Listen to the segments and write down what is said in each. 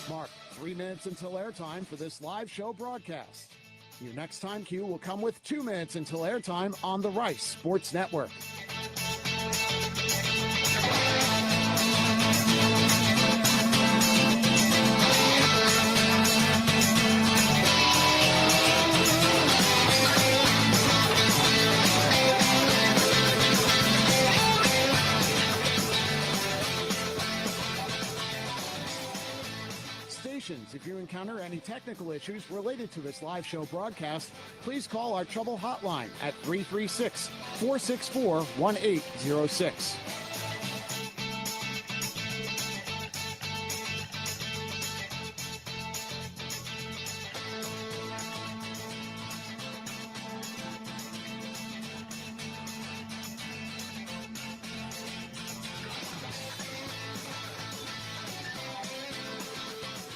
Mark, 3 minutes until airtime for this live show broadcast. Your next time cue will come with 2 minutes until airtime on the Rice Sports Network. If you encounter any technical issues related to this live show broadcast, please call our trouble hotline at 336-464-1806.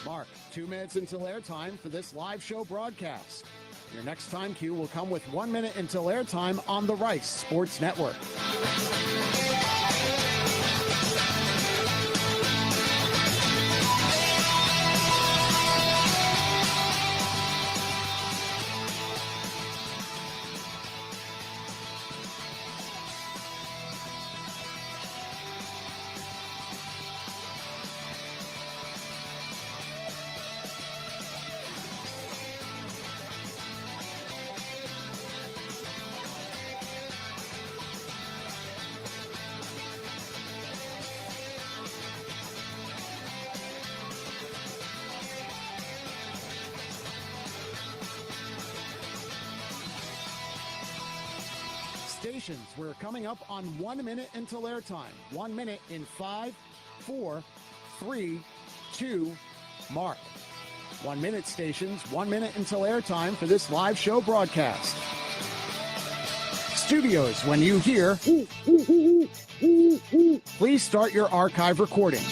Mark, 2 minutes until airtime for this live show broadcast. Your next time cue will come with 1 minute until airtime on the Rice Sports Network. Stations, we're coming up on 1 minute until airtime. 1 minute in 5, 4, 3, 2, mark. 1 minute stations, 1 minute until airtime for this live show broadcast. Studios, when you hear, please start your archive recording.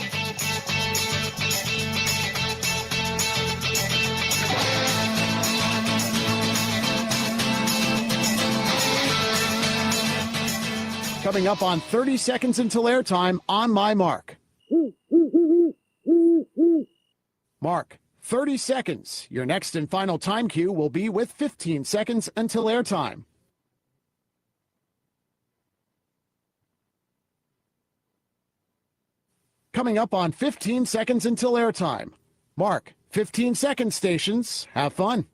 Coming up on 30 seconds until airtime on my mark. Mark, 30 seconds. Your next and final time cue will be with 15 seconds until airtime. Coming up on 15 seconds until airtime. Mark, 15 seconds stations. Have fun.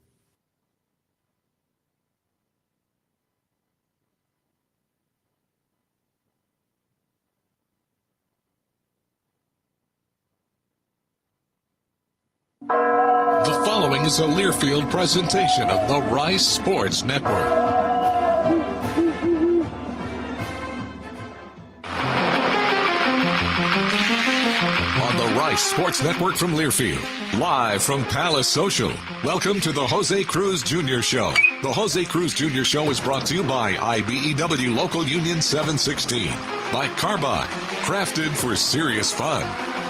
The following is a Learfield presentation of the Rice Sports Network. On the Rice Sports Network from Learfield, live from Palace Social. Welcome to the José Cruz Jr. Show. The José Cruz Jr. Show is brought to you by IBEW Local Union 716, by Carbide, crafted for serious fun,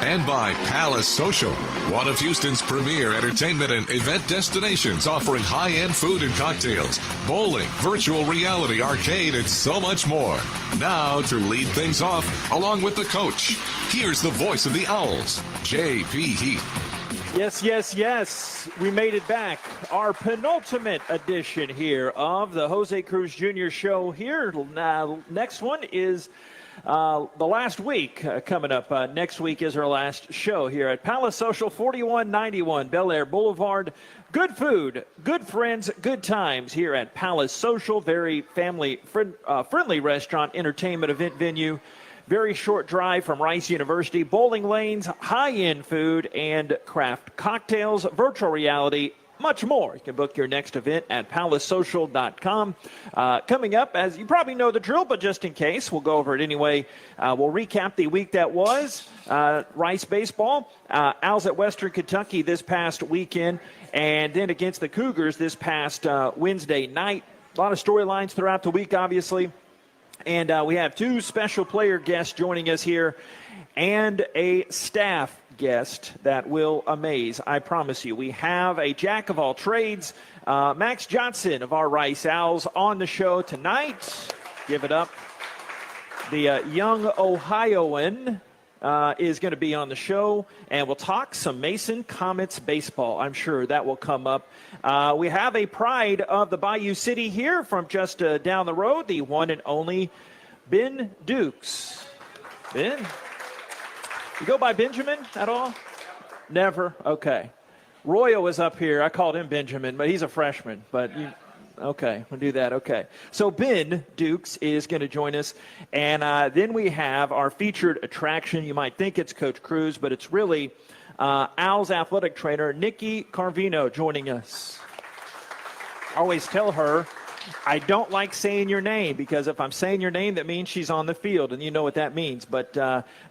and by Palace Social, one of Houston's premier entertainment and event destinations, offering high-end food and cocktails, bowling, virtual reality, arcade, and so much more. Now, to lead things off, along with the coach, here's the voice of the Owls, J.P. Heath. Yes. We made it back. Our penultimate edition here of the José Cruz Jr. Show here. Next one is the last week coming up. Next week is our last show here at Palace Social, 4191 Bel Air Boulevard. Good food, good friends, good times here at Palace Social. Very family-friendly restaurant, entertainment event venue. Very short drive from Rice University. Bowling lanes, high-end food, and craft cocktails, virtual reality, much more. You can book your next event at palacesocial.com. Coming up, as you probably know the drill, but just in case, we'll go over it anyway. We'll recap the week that was. Rice baseball, Owls at Western Kentucky this past weekend, and then against the Cougars this past Wednesday night. A lot of storylines throughout the week, obviously. And we have two special player guests joining us here and a staff guest that will amaze, I promise you. We have a jack of all trades, Max Johnson of our Rice Owls, on the show tonight. Give it up. The young Ohioan is going to be on the show, and we'll talk some Mason Comets baseball. I'm sure that will come up. We have a pride of the Bayou City here from just down the road, the one and only Ben Dukes. Ben, you go by Benjamin at all? Never? Okay. Royo was up here. I called him Benjamin, but he's a freshman. Okay, we'll do that. Okay. So Ben Dukes is going to join us. And then we have our featured attraction. You might think it's Coach Cruz, but it's really Al's athletic trainer, Nikki Carvino, joining us. I always tell her, I don't like saying your name, because if I'm saying your name, that means she's on the field, and you know what that means. But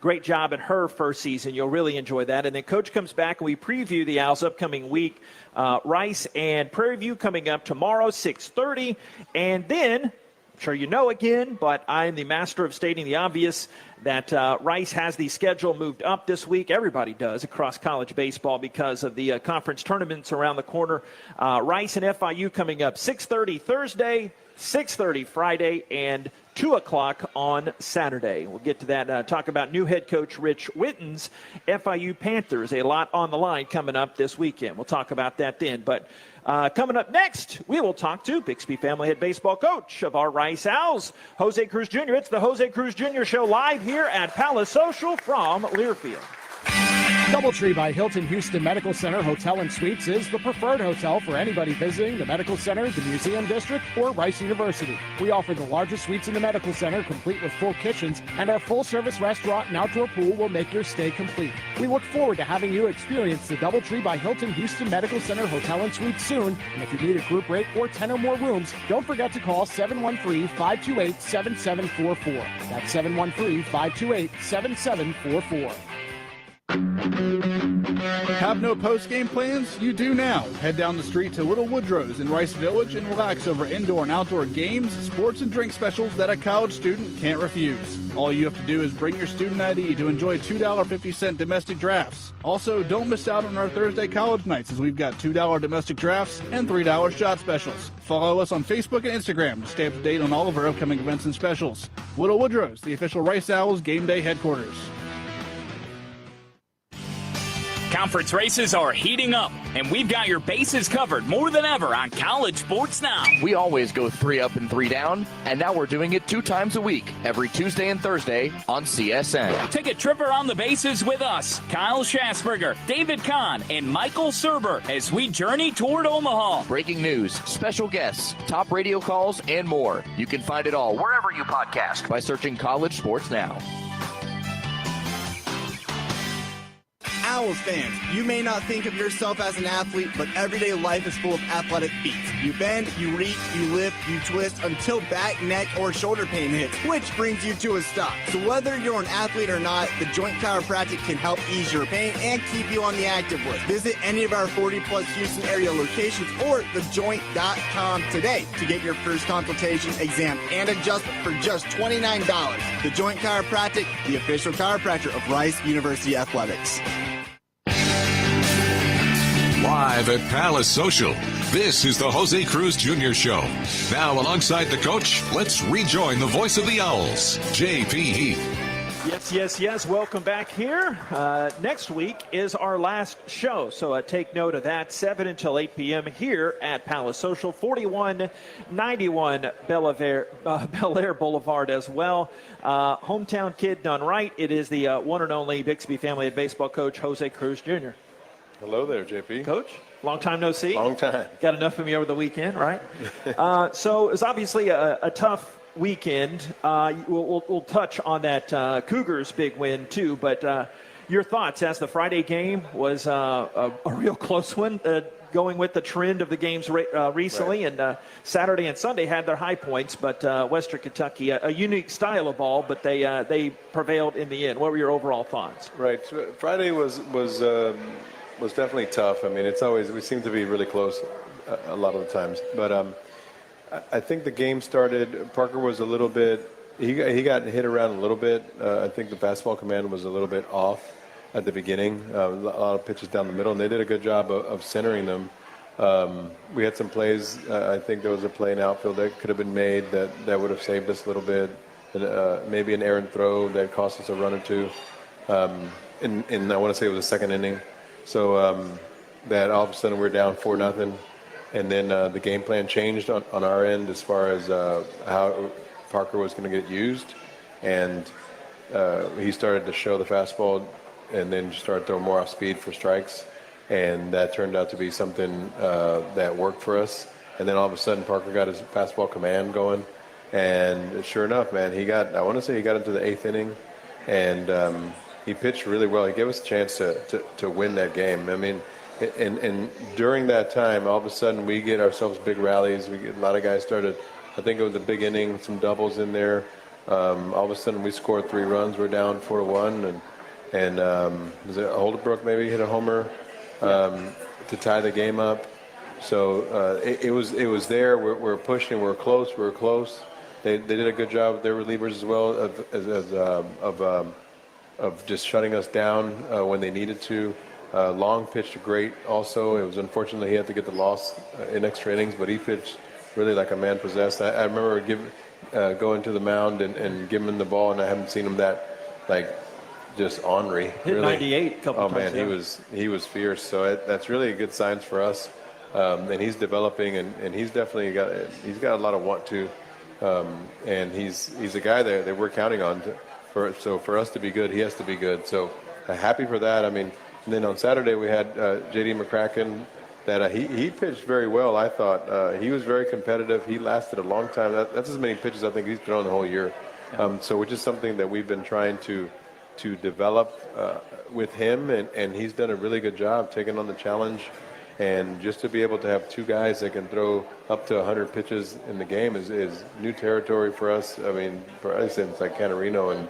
great job at her first season. You'll really enjoy that. And then Coach comes back, and we preview the Owls' upcoming week. Rice and Prairie View coming up tomorrow, 6:30. And then, I'm sure you know again, but I'm the master of stating the obvious, that Rice has the schedule moved up this week. Everybody does across college baseball because of the conference tournaments around the corner. Rice and FIU coming up 6:30 Thursday, 6:30 Friday, and 2 o'clock on Saturday. We'll get to that, talk about new head coach Rich Witten's FIU Panthers. A lot on the line coming up this weekend. We'll talk about that then. But coming up next, we will talk to Bixby family head baseball coach of our Rice Owls, José Cruz Jr. It's the José Cruz Jr. Show live here at Palace Social from Learfield. Doubletree by Hilton Houston Medical Center Hotel and Suites is the preferred hotel for anybody visiting the medical center, the museum district, or Rice University. We offer the largest suites in the medical center, complete with full kitchens, and our full-service restaurant and outdoor pool will make your stay complete. We look forward to having you experience the Doubletree by Hilton Houston Medical Center Hotel and Suites soon. And if you need a group rate or 10 or more rooms, don't forget to call 713-528-7744. That's 713-528-7744. Have no post-game plans? You do now. Head down the street to Little Woodrow's in Rice Village and relax over indoor and outdoor games, sports, and drink specials that a college student can't refuse. All you have to do is bring your student ID to enjoy $2.50 domestic drafts. Also, don't miss out on our Thursday college nights, as we've got $2 domestic drafts and $3 shot specials. Follow us on Facebook and Instagram to stay up to date on all of our upcoming events and specials. Little Woodrow's, the official Rice Owls game day headquarters. Conference races are heating up, and we've got your bases covered more than ever on college sports now. We always go 3 up and 3 down, and now we're doing it 2 times a week, every Tuesday and Thursday on CSN. Take a trip around the bases with us, Kyle Schasberger, David Kahn, and Michael Serber, as we journey toward Omaha. Breaking news, special guests, top radio calls, and more. You can find it all wherever you podcast by searching College Sports Now. Owls fans, you may not think of yourself as an athlete, but everyday life is full of athletic feats. You bend, you reach, you lift, you twist until back, neck, or shoulder pain hits, which brings you to a stop. So whether you're an athlete or not, the Joint Chiropractic can help ease your pain and keep you on the active list. Visit any of our 40-plus Houston area locations or thejoint.com today to get your first consultation, exam, and adjustment for just $29. The Joint Chiropractic, the official chiropractor of Rice University Athletics. Live at Palace Social, this is the José Cruz Jr. Show. Now, alongside the coach, let's rejoin the voice of the Owls, J.P. Heath. Yes. Welcome back here. Next week is our last show, so take note of that. 7 until 8 p.m. here at Palace Social, 4191 Bel Air Boulevard as well. Hometown kid done right. It is the one and only Bixby family head baseball coach, José Cruz Jr. Hello there, JP. Coach, long time no see. Long time. Got enough of me over the weekend, right? So it's obviously a tough weekend. We'll touch on that Cougars big win too, but your thoughts as the Friday game was a real close one, going with the trend of the games recently, right. And Saturday and Sunday had their high points, but Western Kentucky, a unique style of ball, but they prevailed in the end. What were your overall thoughts? Right. So Friday was definitely tough. I mean, we seem to be really close a lot of the times. But I think the game started, Parker was a little bit, he got hit around a little bit. I think the fastball command was a little bit off at the beginning. A lot of pitches down the middle, and they did a good job of centering them. We had some plays. I think there was a play in outfield that could have been made that would have saved us a little bit. Maybe an errant throw that cost us a run or two. in I want to say it was the second inning. So that all of a sudden we're down 4-0, and then the game plan changed on our end as far as how Parker was going to get used, and he started to show the fastball, and then started throwing more off speed for strikes, and that turned out to be something that worked for us. And then all of a sudden Parker got his fastball command going, and sure enough, man, I want to say he got into the 8th inning, and he pitched really well. He gave us a chance to win that game. I mean, and during that time, all of a sudden we get ourselves big rallies. We get a lot of guys started. I think it was a big inning, some doubles in there. All of a sudden we scored 3 runs. We're down 4-1, and was it Holdenbrook maybe hit a homer to tie the game up. So it was there. We're pushing. We're close. They did a good job with their relievers as well of just shutting us down when they needed to. Long pitched great also. It was unfortunate he had to get the loss in extra innings, but he pitched really like a man possessed. I remember going to the mound and giving him the ball, and I haven't seen him that just ornery. Hit really. 98 a couple times. Oh man, he was fierce. So that's really a good signs for us. And he's developing, and he's definitely got a lot of want to, and he's a guy that we're counting on. So for us to be good, he has to be good. So happy for that. I mean, and then on Saturday we had J.D. McCracken. That he pitched very well. I thought he was very competitive. He lasted a long time. That's as many pitches I think he's thrown the whole year. So which is something that we've been trying to develop with him, and he's done a really good job taking on the challenge. And just to be able to have 2 guys that can throw up to 100 pitches in the game is new territory for us. I mean, for us, it's like Canarino and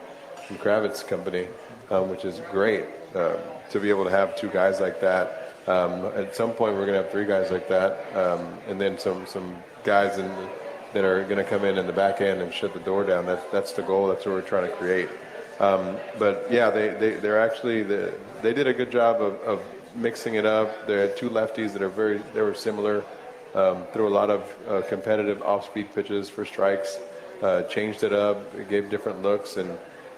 Kravitz company, which is great to be able to have 2 guys like that. At some point, we're going to have 3 guys like that, and then some guys that are going to come in the back end and shut the door down. That's the goal. That's what we're trying to create. But yeah, they're actually they did a good job of mixing it up. They had 2 lefties that they were similar. Threw a lot of competitive off-speed pitches for strikes. Changed it up. Gave different looks,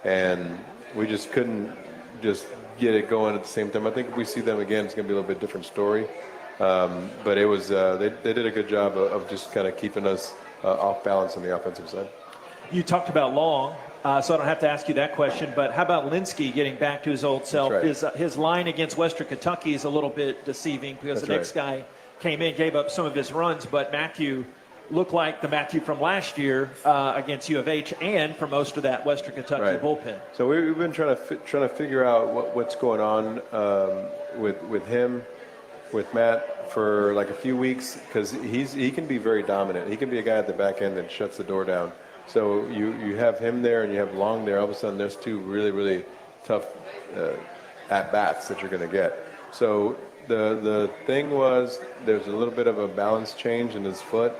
and we just couldn't just get it going at the same time. I think if we see them again, it's going to be a little bit different story. But it was they did a good job of just kind of keeping us off balance on the offensive side. You talked about Long, so I don't have to ask you that question, but how about Linsky getting back to his old self? Right. His line against Western Kentucky is a little bit deceiving because the next guy came in, gave up some of his runs, but Matthew looked like the Matthew from last year against U of H and for most of that Western Kentucky bullpen. So we've been trying to figure out what's going on with him, with Matt, for like a few weeks, because he can be very dominant. He can be a guy at the back end that shuts the door down. So you have him there and you have Long there. All of a sudden, there's 2 really, really tough at-bats that you're going to get. So the thing was there's a little bit of a balance change in his foot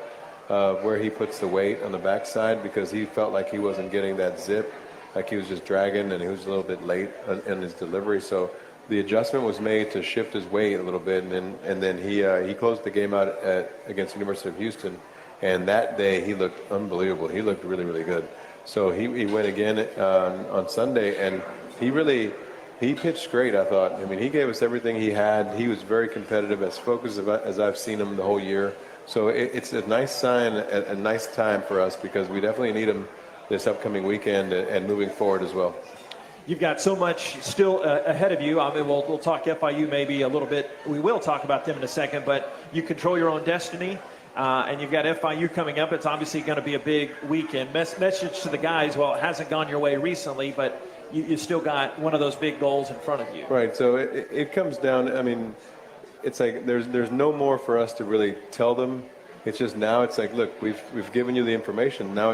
where he puts the weight on the backside, because he felt like he wasn't getting that zip, like he was just dragging, and he was a little bit late in his delivery. So the adjustment was made to shift his weight a little bit, and then he closed the game out against the University of Houston. And that day, he looked unbelievable. He looked really, really good. So he went again on Sunday, and he pitched great, I thought. I mean, he gave us everything he had. He was very competitive, as focused as I've seen him the whole year. So it's a nice sign, a nice time for us, because we definitely need him this upcoming weekend and moving forward as well. You've got so much still ahead of you. I mean, we'll talk FIU maybe a little bit. We will talk about them in a second, but you control your own destiny. And you've got FIU coming up. It's obviously going to be a big weekend. Message to the guys, well, it hasn't gone your way recently, but you still got one of those big goals in front of you. Right, so it comes down, I mean, it's like there's no more for us to really tell them. It's just now it's like, look, we've given you the information. Now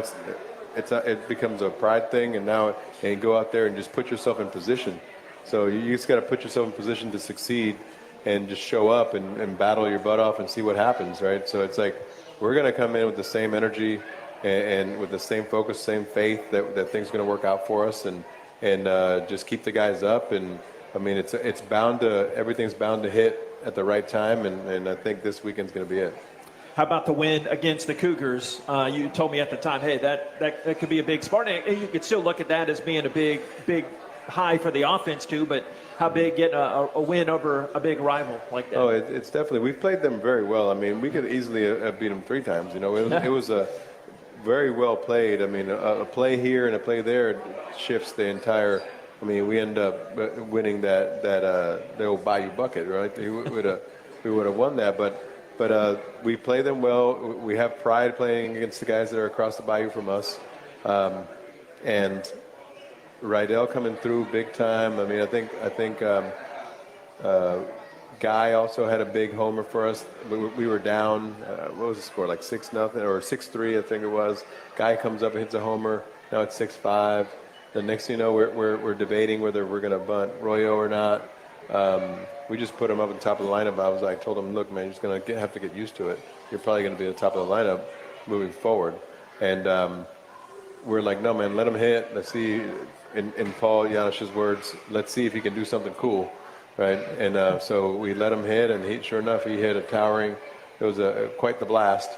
it becomes a pride thing, and now go out there and just put yourself in position. So you just got to put yourself in position to succeed, and just show up and battle your butt off and see what happens, right? So it's like we're going to come in with the same energy and with the same focus, same faith that things are going to work out for us, and just keep the guys up. And I mean, everything's bound to hit at the right time, and I think this weekend's going to be it. How about the win against the Cougars? You told me at the time, hey, that could be a big spot. And you could still look at that as being a big high for the offense too, but how big getting a win over a big rival like that? Oh, it's definitely. We've played them very well. I mean, we could easily have beat them 3 times. You know, it was a very well played. I mean, a play here and a play there shifts the entire. I mean, we end up winning the old Bayou bucket, right? We would have won that, but we play them well. We have pride playing against the guys that are across the bayou from us, and Rydell coming through big time. I mean, I think Guy also had a big homer for us. We were down. What was the score? Like 6-0 or 6-3, I think it was. Guy comes up and hits a homer. Now it's 6-5. The next thing you know, we're debating whether we're going to bunt Royo or not. We just put him up at the top of the lineup. I told him, look, man, you're just going to have to get used to it. You're probably going to be at the top of the lineup moving forward. And we're like, no, man, let him hit. Let's see, in Paul Janish's words, let's see if he can do something cool, right? And so we let him hit, and sure enough, he hit a towering. It was quite the blast.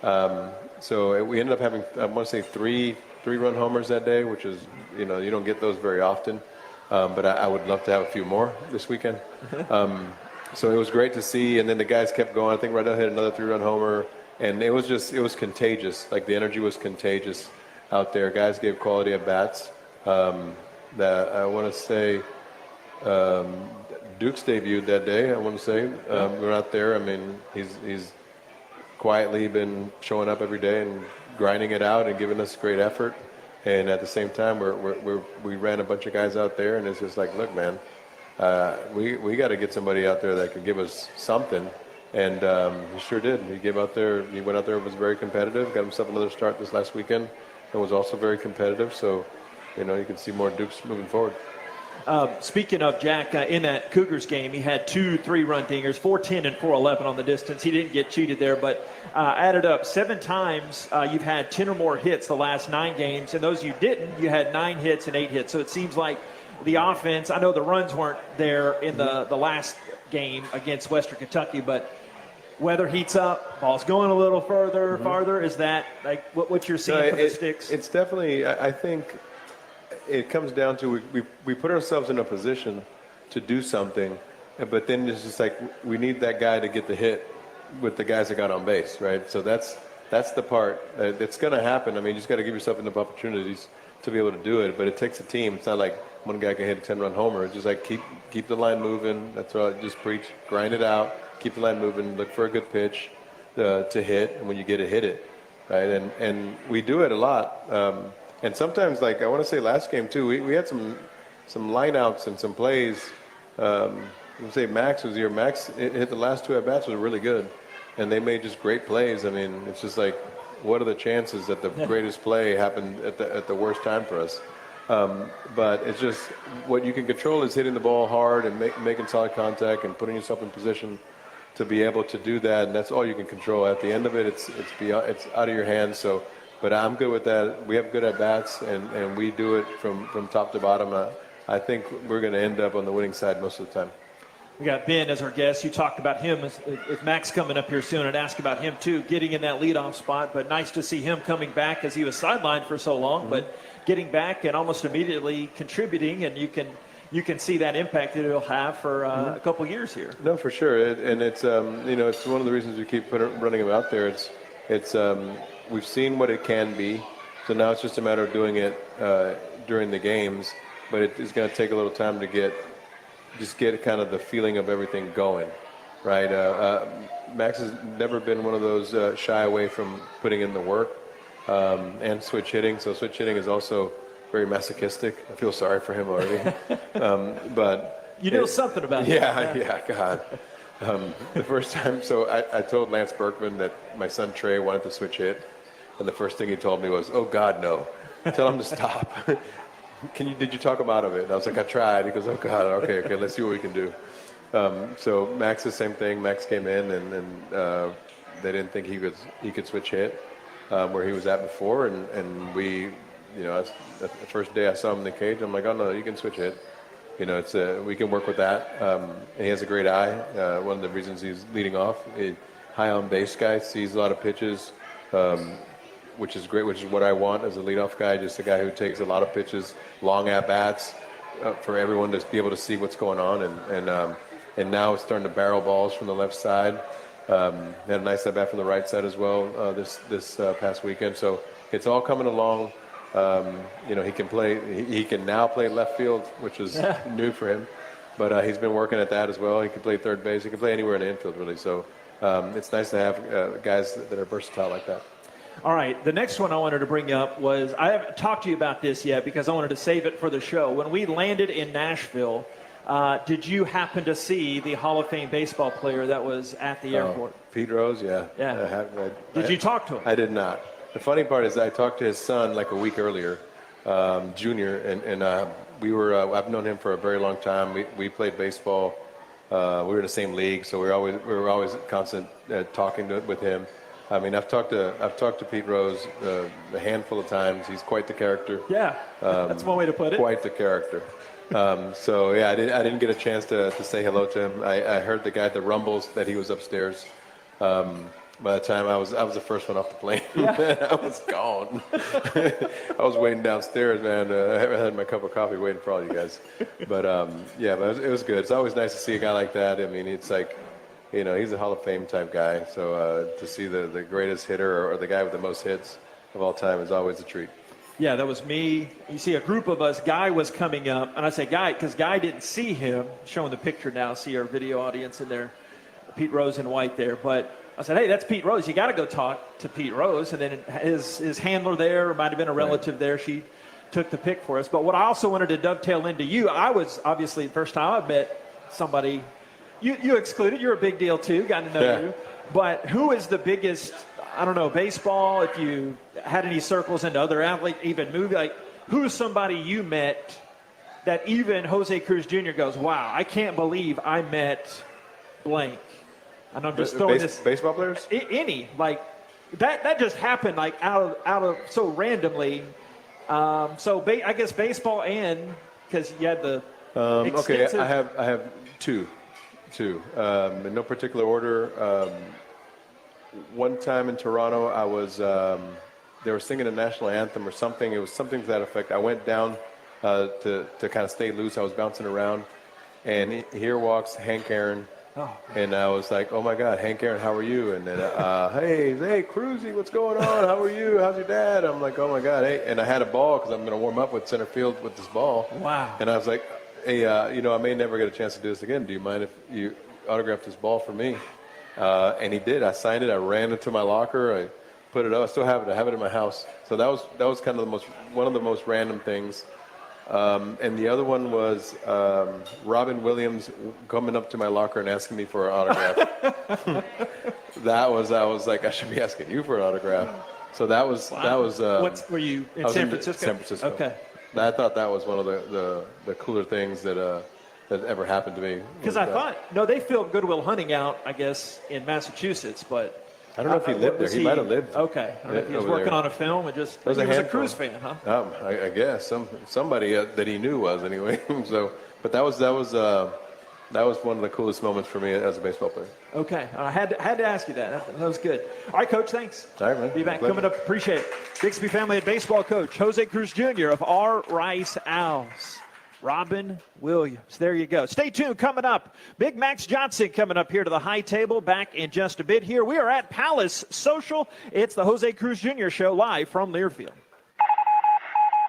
So we ended up having, I want to say, three-run homers that day, which is, you don't get those very often. But I would love to have a few more this weekend. So it was great to see, and then the guys kept going. I think Rydell hit another 3-run homer, and it was contagious. Like, the energy was contagious out there. Guys gave quality at bats. That I want to say Duke's debuted that day. I want to say we're out there. I mean, he's quietly been showing up every day and grinding it out and giving us great effort. And at the same time, we ran a bunch of guys out there, and it's just like, look, man, we got to get somebody out there that can give us something. And he sure did. He went out there, was very competitive, got himself another start this last weekend, and was also very competitive. So, you can see more Dukes moving forward. Speaking of Jack, in that Cougars game, he had 2 3-run dingers, 410 and 411 on the distance. He didn't get cheated there, but added up 7 times. You've had 10 or more hits the last 9 games, and those you didn't, you had 9 hits and 8 hits. So it seems like the offense, I know the runs weren't there in the last game against Western Kentucky, but weather heats up, ball's going a little farther. Is that like what you're seeing from the sticks? It's definitely, I think, it comes down to we put ourselves in a position to do something, but then it's just like we need that guy to get the hit with the guys that got on base, right? So that's the part that's going to happen. I mean, you just got to give yourself enough opportunities to be able to do it, but it takes a team. It's not like one guy can hit a 10-run homer. It's just like keep the line moving. That's what I just preach. Grind it out. Keep the line moving. Look for a good pitch to hit, and when you get it, hit it, right? And we do it a lot. And sometimes, like I want to say last game too, we had some lineouts and some plays. Let's say Max was here. Max hit the last 2 at-bats was really good, and they made just great plays. I mean, it's just like, what are the chances that the greatest play happened at the worst time for us? But it's just what you can control is hitting the ball hard and making solid contact and putting yourself in position to be able to do that, and that's all you can control. At the end of it, it's out of your hands. So. But I'm good with that. We have good at-bats, and we do it from top to bottom. I think we're going to end up on the winning side most of the time. We got Ben as our guest. You talked about him. If Max coming up here soon, I'd ask about him too, getting in that leadoff spot. But nice to see him coming back as he was sidelined for so long, but getting back and almost immediately contributing, and you can see that impact that it'll have for a couple years here. No, for sure. And it's it's one of the reasons we keep running him out there. It's we've seen what it can be, so now it's just a matter of doing it during the games. But it's going to take a little time to get kind of the feeling of everything going, right? Max has never been one of those shy away from putting in the work and switch hitting. So switch hitting is also very masochistic. I feel sorry for him already, but you know something about it. Yeah, God. The first time, so I told Lance Berkman that my son Trey wanted to switch hit, and the first thing he told me was, "Oh God, no! Tell him to stop." Did you talk him out of it? And I was like, I tried. He goes, "Oh God, okay, let's see what we can do." So Max, the same thing. Max came in, and they didn't think he could switch hit where he was at before, and we, the first day I saw him in the cage, I'm like, "Oh no, you can switch hit." It's we can work with that. And he has a great eye. One of the reasons he's leading off, high on base guy, sees a lot of pitches, which is great, which is what I want as a leadoff guy, just a guy who takes a lot of pitches, long at bats, for everyone to be able to see what's going on, and now it's starting to barrel balls from the left side. They had a nice at bat from the right side as well this past weekend. So it's all coming along. He can play. He can now play left field, which is new for him. But he's been working at that as well. He can play third base. He can play anywhere in the infield, really. So it's nice to have guys that are versatile like that. All right, the next one I wanted to bring up was, I haven't talked to you about this yet because I wanted to save it for the show. When we landed in Nashville, did you happen to see the Hall of Fame baseball player that was at the airport? Pete Rose, yeah. Did you talk to him? I did not. The funny part is I talked to his son like a week earlier, Junior, and I've known him for a very long time. We played baseball. We were in the same league, so we were always constant talking with him. I mean, I've talked to Pete Rose a handful of times. He's quite the character. Yeah, that's one way to put it. Quite the character. So yeah, I didn't get a chance to say hello to him. I heard the guy at the Rumbles that he was upstairs. By the time I was the first one off the plane, I was gone. I was waiting downstairs, man. I had my cup of coffee waiting for all you guys. But but it was good. It's always nice to see a guy like that. I mean, it's like, he's a Hall of Fame type guy. So to see the greatest hitter or the guy with the most hits of all time is always a treat. Yeah, that was me. You see a group of us. Guy was coming up, and I say Guy because Guy didn't see him. Showing the picture now, see our video audience in there. Pete Rose in white there. But I said, hey, that's Pete Rose. You got to go talk to Pete Rose. And then his handler there, might have been a relative there. She took the pic for us. But what I also wanted to dovetail into you, I was obviously the first time I met somebody. You excluded. You're a big deal too. Got to know you. But who is the biggest? I don't know, baseball, if you had any circles into other athletes, even movie, like who's somebody you met that even José Cruz Jr. goes, wow, I can't believe I met blank. And I'm just throwing this. Baseball players? Any. Like, that just happened, like, out of so randomly. I guess baseball and, because you had the extensive. Okay, I have two. In no particular order. One time in Toronto, I was, they were singing the national anthem or something. It was something to that effect. I went down to kind of stay loose. I was bouncing around, and here walks Hank Aaron. Oh. And I was like, oh my God, Hank Aaron, how are you? And then, hey, Cruzy, what's going on? How are you? How's your dad? I'm like, oh my God, hey. And I had a ball because I'm going to warm up with center field with this ball. Wow. And I was like, hey, I may never get a chance to do this again. Do you mind if you autograph this ball for me? And he did. I signed it. I ran into my locker. I put it up. I still have it. I have it in my house. So that was kind of one of the most random things. And the other one was Robin Williams coming up to my locker and asking me for an autograph. I was like, I should be asking you for an autograph. So that was. What were you in San Francisco? San Francisco. Okay. I thought that was one of the cooler things that ever happened to me. Because I thought, they filmed Good Will Hunting out, I guess, in Massachusetts, but I don't know if he lived there. He might have lived. Okay. I don't know if he was working on a film and just. He was a Cruise fan, huh? I guess somebody that he knew was anyway. But that was one of the coolest moments for me as a baseball player. Okay, I had to ask you that. That was good. All right, Coach. Thanks. All right, man. Be back coming up. Appreciate it. Bixby Family and Baseball Coach José Cruz Jr. of R. Rice Owls. Robin Williams. There you go. Stay tuned. Coming up, Big Max Johnson coming up here to the high table. Back in just a bit here. We are at Palace Social. It's the José Cruz Jr. Show live from Learfield.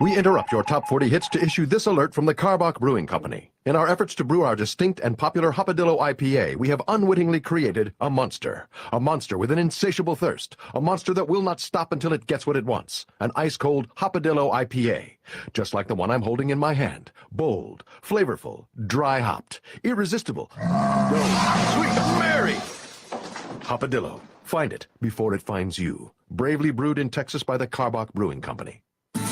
We interrupt your top 40 hits to issue this alert from the Karbach Brewing Company. In our efforts to brew our distinct and popular Hopadillo IPA, we have unwittingly created a monster. A monster with an insatiable thirst. A monster that will not stop until it gets what it wants. An ice-cold Hopadillo IPA. Just like the one I'm holding in my hand. Bold, flavorful, dry-hopped, irresistible. No, sweet Mary! Hopadillo. Find it before it finds you. Bravely brewed in Texas by the Karbach Brewing Company.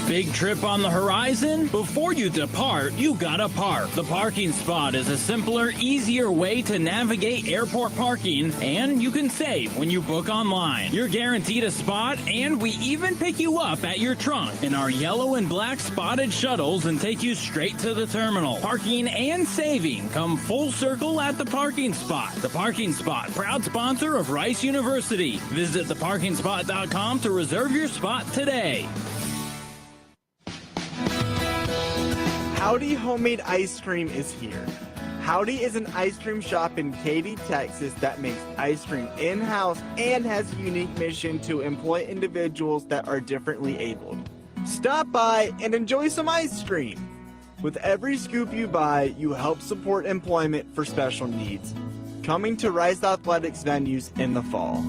Big trip on the horizon? Before you depart, you gotta park. The Parking Spot is a simpler, easier way to navigate airport parking, and you can save when you book online. You're guaranteed a spot, and we even pick you up at your trunk in our yellow and black spotted shuttles and take you straight to the terminal. Parking and saving come full circle at the Parking Spot. The Parking Spot, proud sponsor of Rice University. Visit theparkingspot.com to reserve your spot today. Howdy Homemade Ice Cream is here. Howdy is an ice cream shop in Katy, Texas that makes ice cream in-house and has a unique mission to employ individuals that are differently abled. Stop by and enjoy some ice cream. With every scoop you buy, you help support employment for special needs. Coming to Rice Athletics venues in the fall.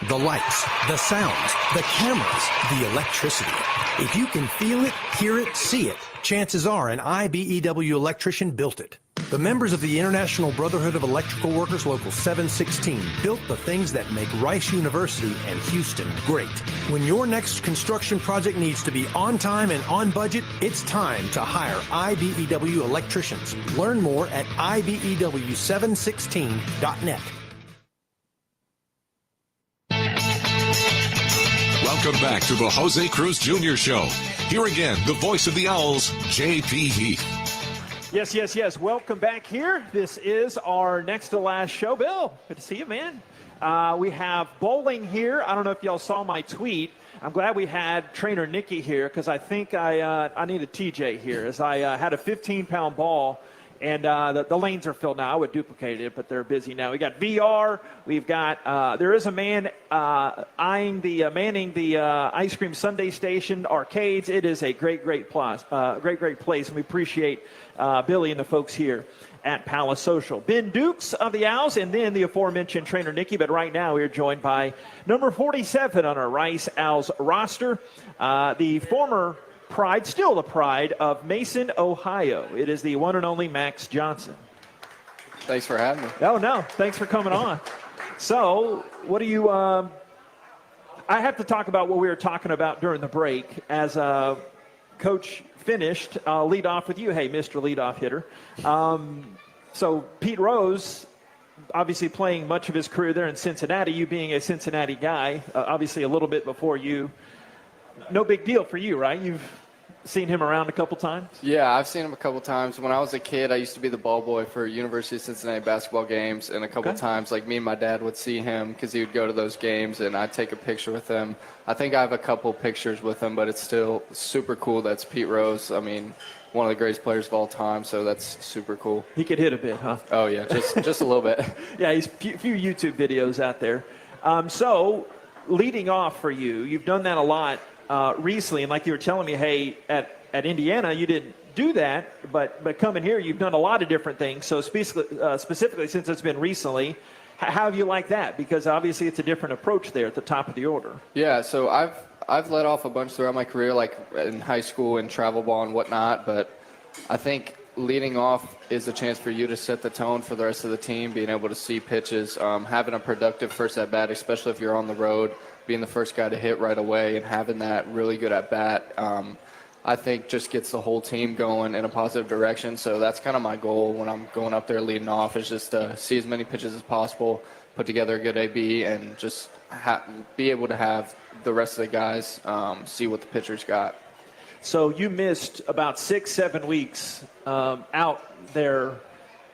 The lights, the sounds, the cameras, the electricity. If you can feel it, hear it, see it, chances are an IBEW electrician built it. The members of the International Brotherhood of Electrical Workers Local 716 built the things that make Rice University and Houston great. When your next construction project needs to be on time and on budget, it's time to hire IBEW electricians. Learn more at IBEW716.net. Welcome back to the Jose Cruz Jr. Show. Here again, the voice of the Owls, J.P. Heath. Yes. Welcome back here. This is our next to last show. Bill, good to see you, man. We have bowling here. I don't know if y'all saw my tweet. I'm glad we had trainer Nikki here because I think I need a TJ here as I had a 15-pound ball. And the lanes are filled now. I would duplicate it, but they're busy now. We got VR. We've got there is a man manning the ice cream sundae station arcades. It is a great place. And we appreciate Billy and the folks here at Palace Social. Ben Dukes of the Owls, and then the aforementioned trainer Nikki. But right now we are joined by number 47 on our Rice Owls roster, the former pride, still the pride of Mason, Ohio. It is the one and only Max Johnson. Thanks for having me. Oh, no. Thanks for coming on. So, what do you I have to talk about what we were talking about during the break. As Coach finished, I'll lead off with you. Hey, Mr. Leadoff Hitter. So, Pete Rose, obviously playing much of his career there in Cincinnati, you being a Cincinnati guy, obviously a little bit before you. No big deal for you, right? You've seen him around a couple times? Yeah, I've seen him a couple times. When I was a kid, I used to be the ball boy for University of Cincinnati basketball games, and a couple times, like, me and my dad would see him because he would go to those games, and I'd take a picture with him. I think I have a couple pictures with him, but it's still super cool. That's Pete Rose. I mean, one of the greatest players of all time, so that's super cool. He could hit a bit, huh? Oh, yeah, just a little bit. Yeah, he's a few YouTube videos out there. So, leading off for you, you've done that a lot recently, and like you were telling me, hey, at Indiana, you didn't do that, but coming here, you've done a lot of different things. So specifically, since it's been recently, how have you liked that? Because obviously it's a different approach there at the top of the order. Yeah, so I've led off a bunch throughout my career, like in high school and travel ball and whatnot, but I think leading off is a chance for you to set the tone for the rest of the team, being able to see pitches, having a productive first at-bat, especially if you're on the road, being the first guy to hit right away and having that really good at-bat, I think just gets the whole team going in a positive direction. So that's kind of my goal when I'm going up there leading off, is just to see as many pitches as possible, put together a good AB, and just be able to have the rest of the guys see what the pitchers got. So you missed about 6-7 weeks out there.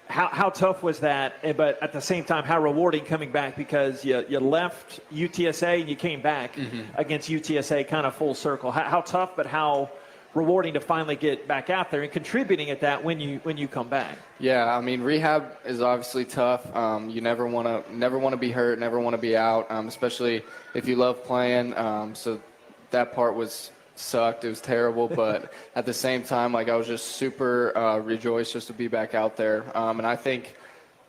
How tough was that? But at the same time, how rewarding coming back, because you left UTSA and you came back against UTSA kind of full circle. How tough, but how rewarding to finally get back out there and contributing at that when you come back. Yeah, I mean, rehab is obviously tough. You never want to be hurt, never want to be out, especially if you love playing. So that part sucked. It was terrible, but at the same time, like, I was just super rejoiced just to be back out there. And I think,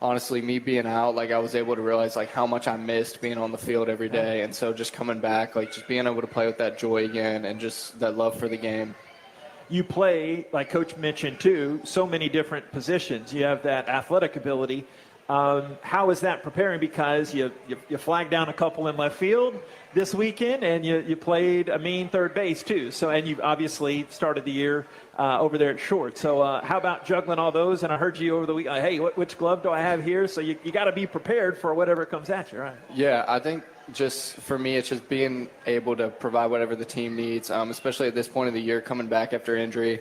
honestly, me being out, like, I was able to realize, like, how much I missed being on the field every day. And so just coming back, like, just being able to play with that joy again and just that love for the game. You play, like Coach mentioned too, so many different positions. You have that athletic ability. How is that preparing? Because you flagged down a couple in left field this weekend, and you played a mean third base too. So, and you obviously started the year over there at short. So how about juggling all those? And I heard you over the week, hey, which glove do I have here? So you got to be prepared for whatever comes at you, right? Yeah, I think just for me, it's just being able to provide whatever the team needs, especially at this point of the year, coming back after injury.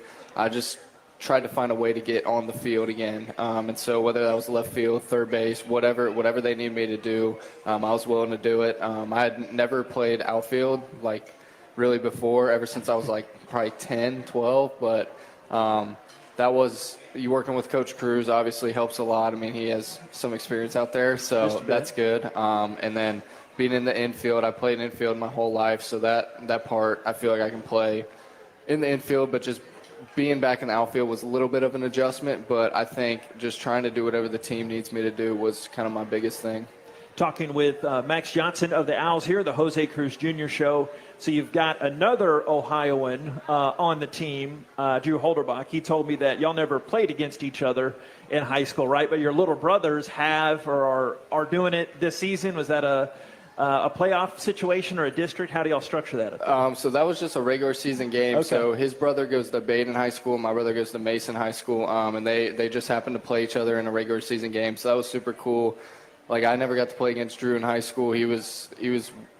tried to find a way to get on the field again. And so whether that was left field, third base, whatever they needed me to do, I was willing to do it. I had never played outfield like really before, ever since I was like probably 10, 12. But that was, you working with Coach Cruz obviously helps a lot. I mean, he has some experience out there, so that's good. And then being in the infield, I played infield my whole life, so that part I feel like I can play in the infield, but just being back in the outfield was a little bit of an adjustment, but I think just trying to do whatever the team needs me to do was kind of my biggest thing. Talking with Max Johnson of the Owls here, the Jose Cruz Jr. Show. So you've got another Ohioan on the team, Drew Holderbach. He told me that y'all never played against each other in high school, right? But your little brothers have or are doing it this season. Was that a playoff situation or a district? How do y'all structure that? So that was just a regular season game. Okay. So his brother goes to Baden High School. My brother goes to Mason High School. And they just happened to play each other in a regular season game. So that was super cool. Like, I never got to play against Drew in high school. He was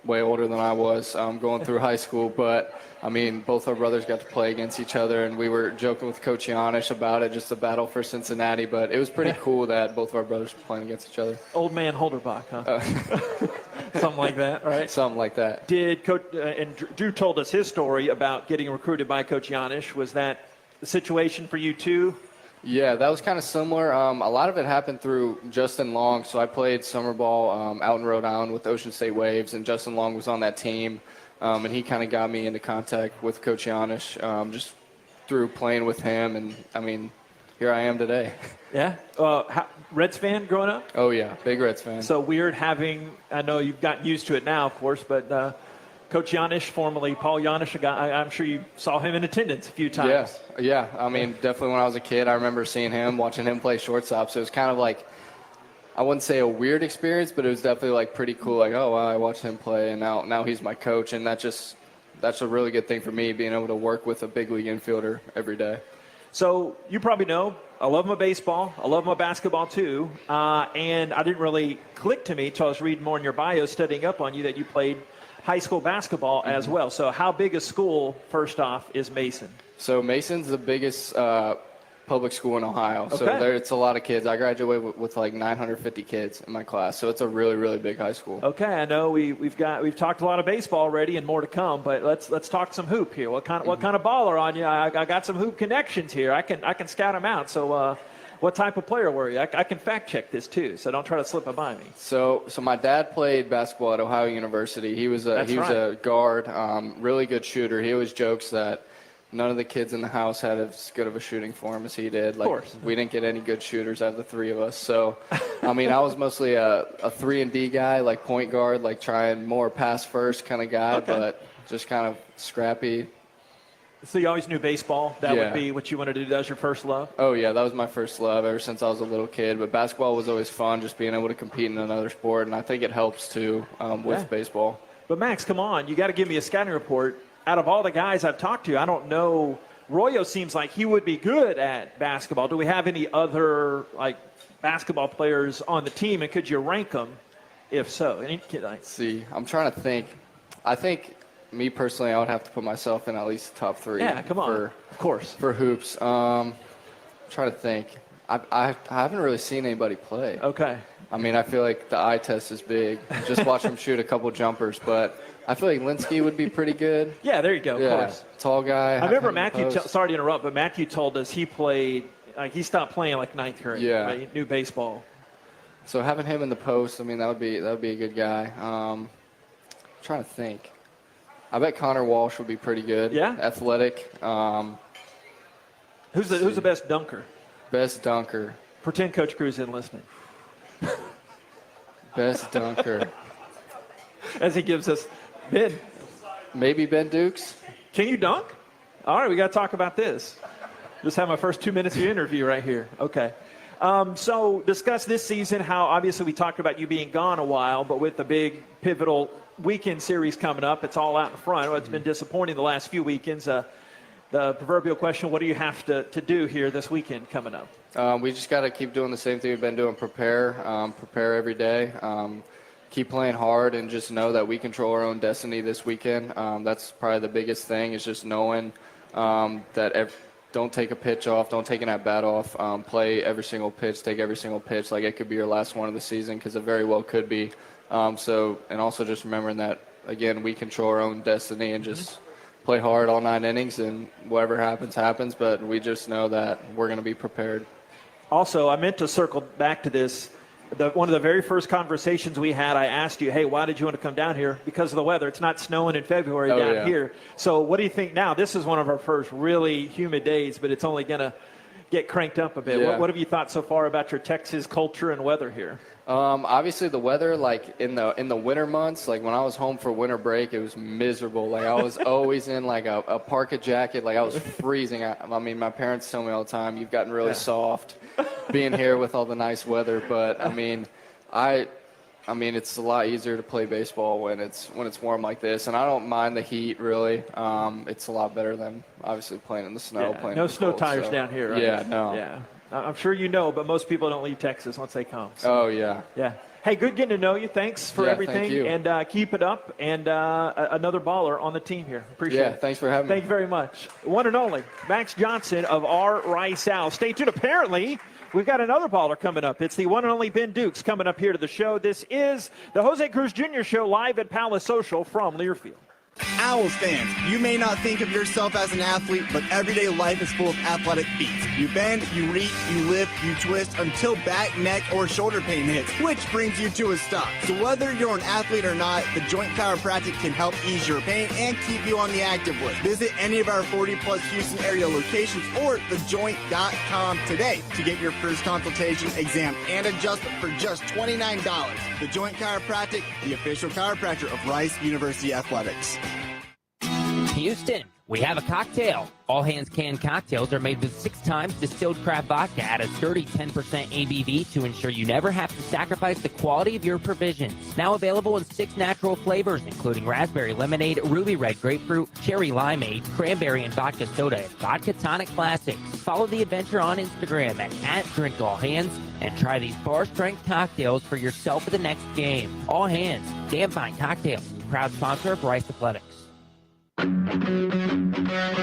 way older than I was going through high school. But, I mean, both our brothers got to play against each other, and we were joking with Coach Yanish about it, just a battle for Cincinnati. But it was pretty cool that both of our brothers were playing against each other. Old man Holderbach, huh? Something like that, right? Something like that. Did Coach and Drew told us his story about getting recruited by Coach Yanish. Was that the situation for you too? Yeah, that was kind of similar. A lot of it happened through Justin Long. So I played summer ball out in Rhode Island with Ocean State Waves, and Justin Long was on that team. And he kind of got me into contact with Coach Yanish just through playing with him. And, I mean, here I am today. Yeah? Reds fan growing up? Oh, yeah, big Reds fan. So weird having, I know you've gotten used to it now, of course, but Coach Yanish, formerly Paul Yanish, a guy, I'm sure you saw him in attendance a few times. Yeah. I mean, definitely when I was a kid, I remember seeing him, watching him play shortstop. So it was kind of like, I wouldn't say a weird experience, but it was definitely like pretty cool. Like, oh, wow, I watched him play, and now he's my coach. And that's a really good thing for me, being able to work with a big league infielder every day. So you probably know, I love my baseball. I love my basketball too. And I didn't really click to me until I was reading more in your bio, studying up on you, that you played high school basketball as well. So how big a school, first off, is Mason? So Mason's the biggest public school in Ohio. Okay. So it's a lot of kids. I graduated with like 950 kids in my class. So it's a really, really big high school. Okay, I know we've talked a lot of baseball already and more to come, but let's talk some hoop here. What kind of baller on you? I got some hoop connections here. I can scout them out. So what type of player were you? I can fact check this too, so don't try to slip it by me. So my dad played basketball at Ohio University. He was a guard, really good shooter. He always jokes that none of the kids in the house had as good of a shooting form as he did. Like, of course. We didn't get any good shooters out of the three of us. So, I mean, I was mostly a 3-and-D guy, like point guard, like trying more pass first kind of guy, but just kind of scrappy. So you always knew baseball? That would be what you wanted to do? That was your first love? Oh, yeah, that was my first love ever since I was a little kid. But basketball was always fun, just being able to compete in another sport, and I think it helps, too, with baseball. But, Max, come on. You got to give me a scouting report. Out of all the guys I've talked to, I don't know. Royo seems like he would be good at basketball. Do we have any other, like, basketball players on the team, and could you rank them if so? Let's see. I'm trying to think. I think, me personally, I would have to put myself in at least the top 3. Yeah, come on. Of course. For hoops. I'm trying to think. I haven't really seen anybody play. Okay. I mean, I feel like the eye test is big. Just watch him shoot a couple jumpers, but I feel like Linsky would be pretty good. Yeah, there you go. Of course. Tall guy. I remember Matthew. Sorry to interrupt, but Matthew told us he played. Like, he stopped playing like 9th grade. Yeah. Right? New baseball. So having him in the post, I mean, that would be a good guy. I'm trying to think. I bet Connor Walsh would be pretty good. Yeah. Athletic. Who's the best dunker? Best dunker. Pretend Coach Cruz isn't listening. Best dunker. As he gives us Ben. Maybe Ben Dukes. Can you dunk? All right, we got to talk about this. Just have my first 2 minutes of your interview right here. Okay. So discuss this season, how obviously we talked about you being gone a while, but with the big pivotal weekend series coming up, it's all out in front. Well, it's been disappointing the last few weekends. The proverbial question, what do you have to do here this weekend coming up? We just got to keep doing the same thing we've been doing, prepare every day, keep playing hard, and just know that we control our own destiny this weekend. That's probably the biggest thing, is just knowing that don't take a pitch off, don't take an at-bat off, play every single pitch, take every single pitch like it could be your last one of the season, because it very well could be. And also just remembering that, again, we control our own destiny and just play hard all 9 innings, and whatever happens, happens, but we just know that we're going to be prepared. Also, I meant to circle back to this. One of the very first conversations we had, I asked you, hey, why did you want to come down here? Because of the weather. It's not snowing in February down here. So what do you think now? This is one of our first really humid days, but it's only going to get cranked up a bit. Yeah. What have you thought so far about your Texas culture and weather here? Obviously the weather, like in the winter months, like when I was home for winter break, it was miserable. Like I was always in like a parka jacket. Like I was freezing. I mean, my parents tell me all the time, you've gotten really soft being here with all the nice weather. But I mean, it's a lot easier to play baseball when it's warm like this, and I don't mind the heat really. It's a lot better than obviously playing in the snow. Yeah. Playing No in the snow cold, tires so. down here, right? Yeah, no. Yeah. I'm sure you know, but most people don't leave Texas once they come. So. Oh, yeah. Yeah. Hey, good getting to know you. Thanks for everything. Thank you. And keep it up. And another baller on the team here. Appreciate it. Yeah, thanks for having me. Thank you very much. One and only, Max Johnson of our Rice Owls. Stay tuned. Apparently, we've got another baller coming up. It's the one and only Ben Dukes coming up here to the show. This is the José Cruz Jr. Show live at Palace Social from Learfield. Owls fans, you may not think of yourself as an athlete, but everyday life is full of athletic feats. You bend, you reach, you lift, you twist until back, neck, or shoulder pain hits, which brings you to a stop. So whether you're an athlete or not, the Joint Chiropractic can help ease your pain and keep you on the active list. Visit any of our 40-plus Houston area locations or thejoint.com today to get your first consultation, exam, and adjustment for just $29. The Joint Chiropractic, the official chiropractor of Rice University Athletics. Houston, we have a cocktail. All Hands Canned cocktails are made with 6 times distilled craft vodka at a sturdy 10% ABV to ensure you never have to sacrifice the quality of your provisions. Now available in 6 natural flavors, including raspberry lemonade, ruby red grapefruit, cherry limeade, cranberry and vodka soda, and vodka tonic classics. Follow the adventure on Instagram at @DrinkAllHands and try these bar-strength cocktails for yourself at the next game. All Hands, damn fine cocktails. Proud sponsor of Rice Athletics.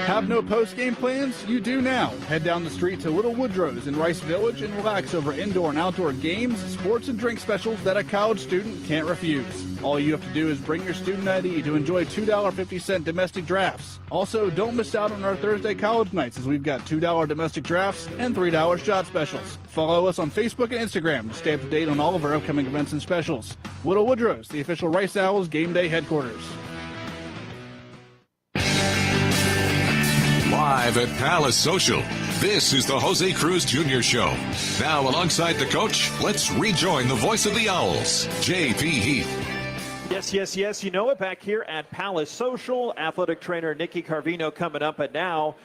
Have no post-game plans? You do now. Head down the street to Little Woodrow's in Rice Village and relax over indoor and outdoor games, sports, and drink specials that a college student can't refuse. All you have to do is bring your student ID to enjoy $2.50 domestic drafts. Also, don't miss out on our Thursday college nights, as we've got $2 domestic drafts and $3 shot specials. Follow us on Facebook and Instagram to stay up to date on all of our upcoming events and specials. Little Woodrow's, the official Rice Owls game day headquarters. Live at Palace Social, this is the José Cruz Jr. Show. Now, alongside the coach, let's rejoin the voice of the Owls, J.P. Heath. Yes. You know it. Back here at Palace Social, athletic trainer Nikki Carvino coming up. But now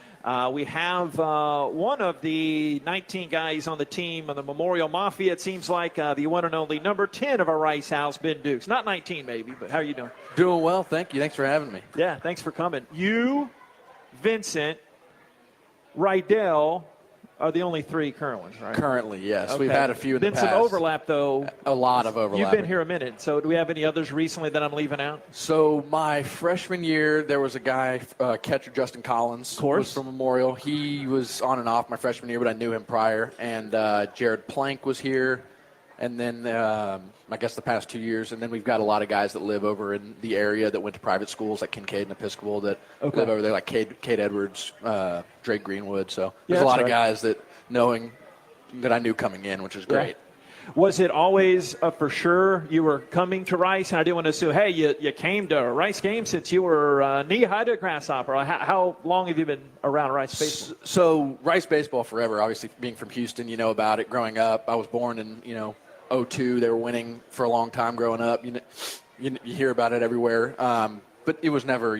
we have one of the 19 guys on the team of the Memorial Mafia. It seems like the one and only number 10 of our Rice Owls, Ben Dukes. Not 19 maybe, but how are you doing? Doing well, thank you. Thanks for having me. Yeah, thanks for coming. You, Vincent, Rydell are the only 3 current ones, right? Currently, yes. Okay. We've had a few in the past. Been some overlap, though. A lot of overlap. You've been here a minute. So do we have any others recently that I'm leaving out? So my freshman year, there was a guy, catcher Justin Collins. Of course. Was from Memorial. He was on and off my freshman year, but I knew him prior. And Jared Plank was here. And then I guess the past 2 years. And then we've got a lot of guys that live over in the area that went to private schools like Kincaid and Episcopal that live over there, like Cade Edwards, Drake Greenwood. So there's a lot of guys that I knew coming in, which is great. Yeah. Was it always for sure you were coming to Rice? And I didn't want to assume, hey, you came to a Rice game since you were knee-high to a grasshopper. How long have you been around Rice baseball? So Rice baseball forever. Obviously, being from Houston, you know about it growing up. I was born in, 2002. They were winning for a long time growing up. You hear about it everywhere. But it was never,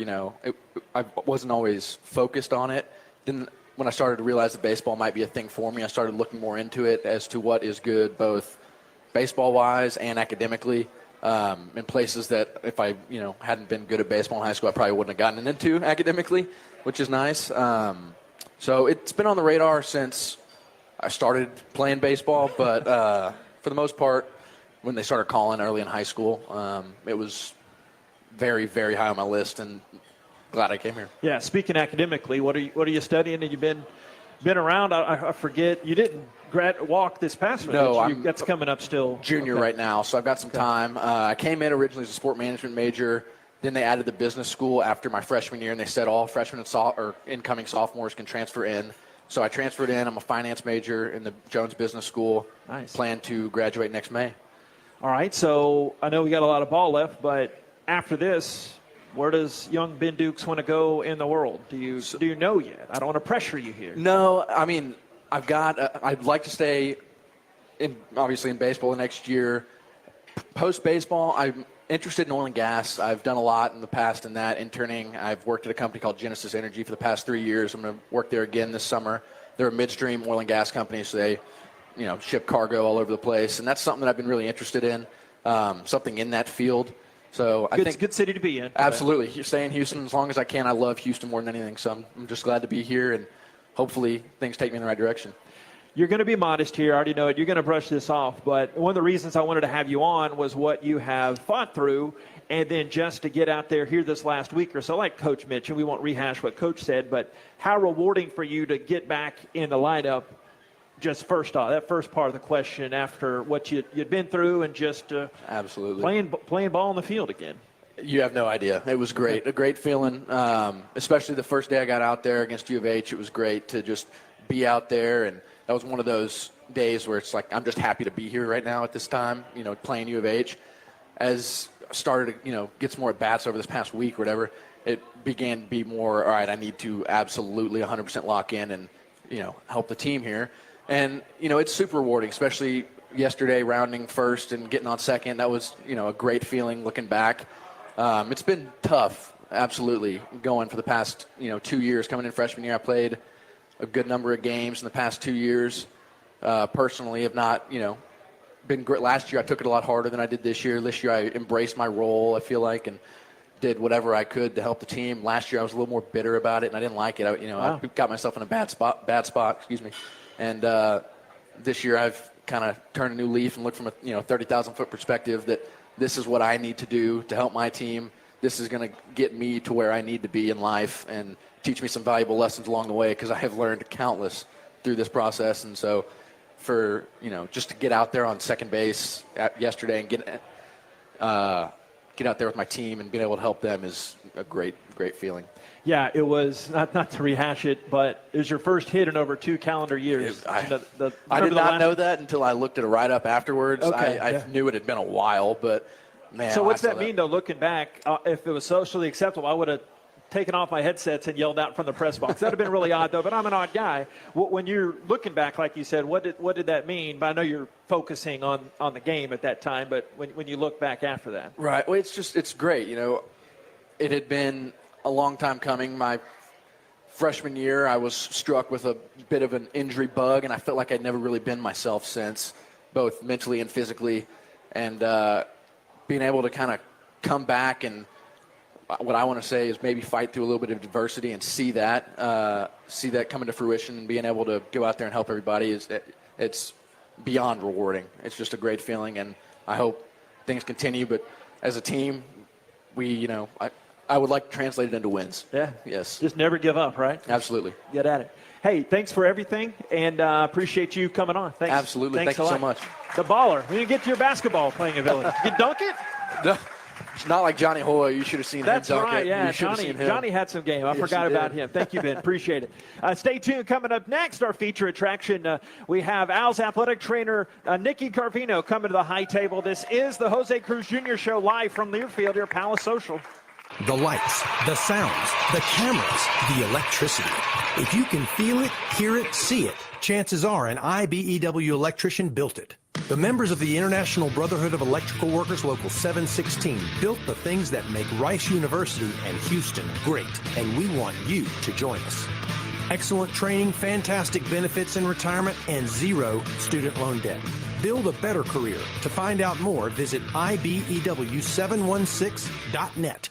I wasn't always focused on it. Then when I started to realize that baseball might be a thing for me, I started looking more into it as to what is good, both baseball-wise and academically, in places that if I, hadn't been good at baseball in high school, I probably wouldn't have gotten into academically, which is nice. So it's been on the radar since I started playing baseball, but for the most part, when they started calling early in high school, it was very, very high on my list, and glad I came here. Yeah, speaking academically, what are you studying? And you've been been around. I forget. You didn't walk this past one. No, that's coming up still. Junior right now, so I've got some time. I came in originally as a sport management major. Then they added the business school after my freshman year, and they said all freshmen or incoming sophomores can transfer in. So I transferred in. I'm a finance major in the Jones Business School. Nice. Plan to graduate next May. All right, so I know we got a lot of ball left, but after this, where does young Ben Dukes want to go in the world? Do you know yet? I don't want to pressure you here. No, I mean, I'd like to stay obviously in baseball the next year. Post baseball, I'm interested in oil and gas. I've done a lot in the past in that, interning. I've worked at a company called Genesis Energy for the past 3 years. I'm going to work there again this summer. They're a midstream oil and gas company, so they ship cargo all over the place, and that's something that I've been really interested in, something in that field. So I think it's a good city to be in. Absolutely. Stay in Houston as long as I can. I love Houston more than anything, so I'm just glad to be here, and hopefully things take me in the right direction. You're going to be modest here. I already know it. You're going to brush this off, but one of the reasons I wanted to have you on was what you have fought through, and then just to get out there here this last week or so, like Coach mentioned, we won't rehash what Coach said, but how rewarding for you to get back in the lineup. Just first off, that first part of the question after what you'd been through and just absolutely playing ball on the field again. You have no idea. It was great, a great feeling, especially the first day I got out there against U of H. It was great to just be out there, and that was one of those days where it's like I'm just happy to be here right now at this time, playing U of H. As I started to, get some more at-bats over this past week or whatever, it began to be more, all right, I need to absolutely 100% lock in and, help the team here. And, it's super rewarding, especially yesterday rounding first and getting on second. That was, a great feeling looking back. It's been tough, absolutely, going for the past, 2 years. Coming in freshman year, I played a good number of games in the past 2 years. Personally, have not, been great. Last year, I took it a lot harder than I did this year. This year, I embraced my role, I feel like, and did whatever I could to help the team. Last year, I was a little more bitter about it, and I didn't like it. I got myself in a bad spot, excuse me. And this year I've kind of turned a new leaf and looked from a 30,000-foot perspective that this is what I need to do to help my team. This is going to get me to where I need to be in life and teach me some valuable lessons along the way because I have learned countless through this process. And so for, just to get out there on second base yesterday and get out there with my team and being able to help them is a great, great feeling. Yeah, it was, not to rehash it, but it was your first hit in over 2 calendar years. I did not know that until I looked at a write-up afterwards. Okay, I knew it had been a while, but, man. So what's that mean, though, looking back? If it was socially acceptable, I would have taken off my headsets and yelled out from the press box. That would have been really odd, though, but I'm an odd guy. When you're looking back, like you said, what did that mean? But I know you're focusing on the game at that time, but when you look back after that. Right. Well, it's great. It had been a long time coming. My freshman year, I was struck with a bit of an injury bug, and I felt like I'd never really been myself since, both mentally and physically. And being able to kind of come back and what I want to say is maybe fight through a little bit of adversity and see that coming to fruition and being able to go out there and help everybody it's beyond rewarding. It's just a great feeling, and I hope things continue. But as a team, I would like to translate it into wins. Yeah. Yes. Just never give up, right? Absolutely. Get at it. Hey, thanks for everything, and appreciate you coming on. Thanks. Absolutely. Thanks Thank you so much. The baller. We didn't get to your basketball playing ability. You dunk it? No. It's not like Johnny Hoya. You should have seen That's him dunk right, it. yeah. Johnny had some game. I forgot about him. Thank you, Ben. Appreciate it. Stay tuned. Coming up next, our feature attraction, we have Al's athletic trainer, Nikki Carvino, coming to the high table. This is the Jose Cruz Jr. Show live from Learfield, your Palace Social. The lights, the sounds, the cameras, the electricity. If you can feel it, hear it, see it, chances are an IBEW electrician built it. The members of the International Brotherhood of Electrical Workers Local 716 built the things that make Rice University and Houston great, and we want you to join us. Excellent training, fantastic benefits in retirement, and 0 student loan debt. Build a better career. To find out more, visit IBEW716.net.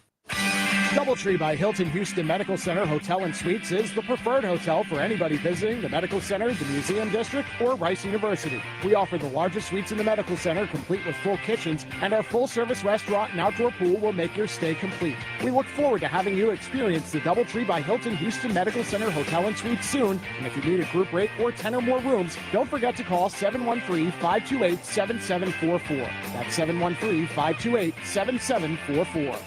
DoubleTree by Hilton Houston Medical Center Hotel and Suites is the preferred hotel for anybody visiting the medical center, the museum district, or Rice University. We offer the largest suites in the medical center, complete with full kitchens, and our full-service restaurant and outdoor pool will make your stay complete. We look forward to having you experience the DoubleTree by Hilton Houston Medical Center Hotel and Suites soon. And if you need a group rate or 10 or more rooms, don't forget to call 713-528-7744. That's 713-528-7744.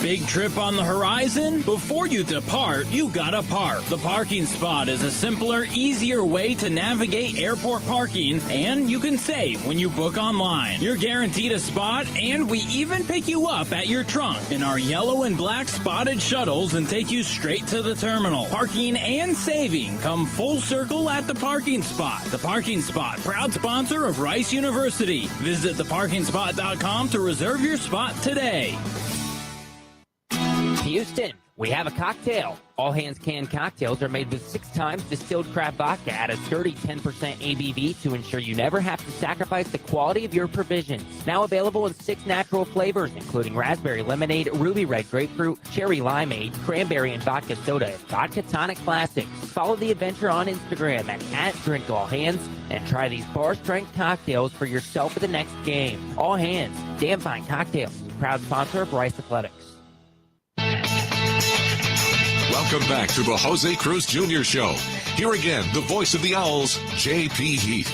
Big trip on the horizon? Before you depart, you gotta park. The parking spot is a simpler, easier way to navigate airport parking, and you can save when you book online. You're guaranteed a spot, and we even pick you up at your trunk in our yellow and black spotted shuttles and take you straight to the terminal. Parking and saving come full circle at the parking spot. The Parking Spot, proud sponsor of Rice University. Visit theparkingspot.com to reserve your spot today. Houston, we have a cocktail. All Hands Canned Cocktails are made with 6 times distilled craft vodka at a sturdy 10% ABV to ensure you never have to sacrifice the quality of your provisions. Now available in 6 natural flavors, including raspberry lemonade, ruby red grapefruit, cherry limeade, cranberry and vodka soda, and vodka tonic classics. Follow the adventure on Instagram at @DrinkAllHands and try these bar-strength cocktails for yourself at the next game. All Hands, damn fine cocktails. Proud sponsor of Rice Athletics. Welcome back to the Jose Cruz Jr. Show. Here again, the voice of the Owls, J.P. Heath.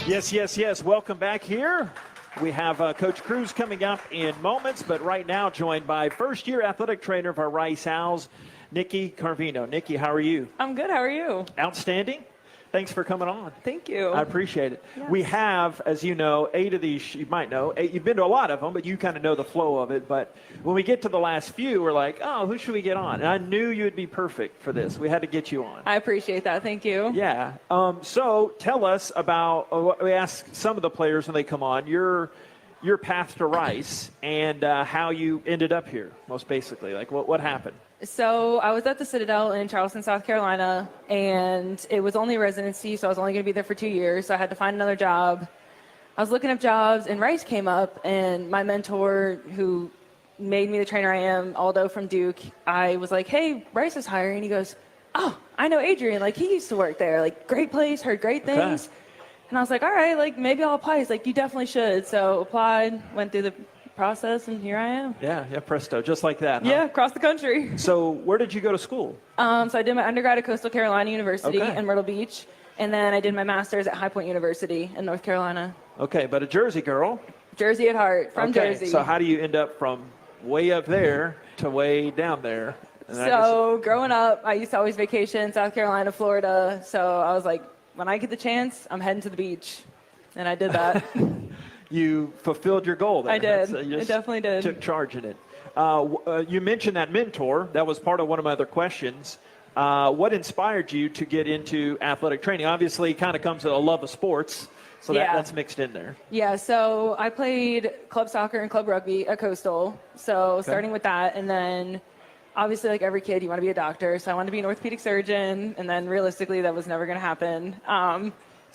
Yes. Welcome back here. We have Coach Cruz coming up in moments, but right now joined by first-year athletic trainer of our Rice Owls, Nikki Carvino. Nikki, how are you? I'm good. How are you? Outstanding. Thanks for coming on. Thank you. I appreciate it. Yes. We have, as you know, 8 of these. You might know. 8, you've been to a lot of them, but you kind of know the flow of it. But when we get to the last few, we're like, oh, who should we get on? And I knew you would be perfect for this. We had to get you on. I appreciate that. Thank you. Yeah. So tell us about what we ask some of the players when they come on, your path to Rice and how you ended up here, most basically. Like, what happened? So I was at the Citadel in Charleston, South Carolina, and it was only residency, so I was only going to be there for 2 years, so I had to find another job. I was looking up jobs, and Rice came up, and my mentor, who made me the trainer I am, Aldo from Duke, I was like, hey, Rice is hiring. He goes, oh, I know Adrian. Like, he used to work there. Like, great place, heard great things. Okay. And I was like, all right, like, maybe I'll apply. He's like, you definitely should. So applied, went through the process, and here I am. Yeah, presto, just like that. Huh? Yeah, across the country. So where did you go to school? So I did my undergrad at Coastal Carolina University in Myrtle Beach, and then I did my master's at High Point University in North Carolina. Okay, but a Jersey girl. Jersey at heart, from Jersey. So how do you end up from way up there to way down there? And so growing up, I used to always vacation South Carolina, Florida. So I was like, when I get the chance, I'm heading to the beach. And I did that. You fulfilled your goal there. I did. I definitely did. Took charge in it. You mentioned that mentor. That was part of one of my other questions. What inspired you to get into athletic training? Obviously, it kind of comes with a love of sports, so that's mixed in there. Yeah, so I played club soccer and club rugby at Coastal. So starting with that, and then obviously, like every kid, you want to be a doctor. So I wanted to be an orthopedic surgeon, and then realistically, that was never going to happen.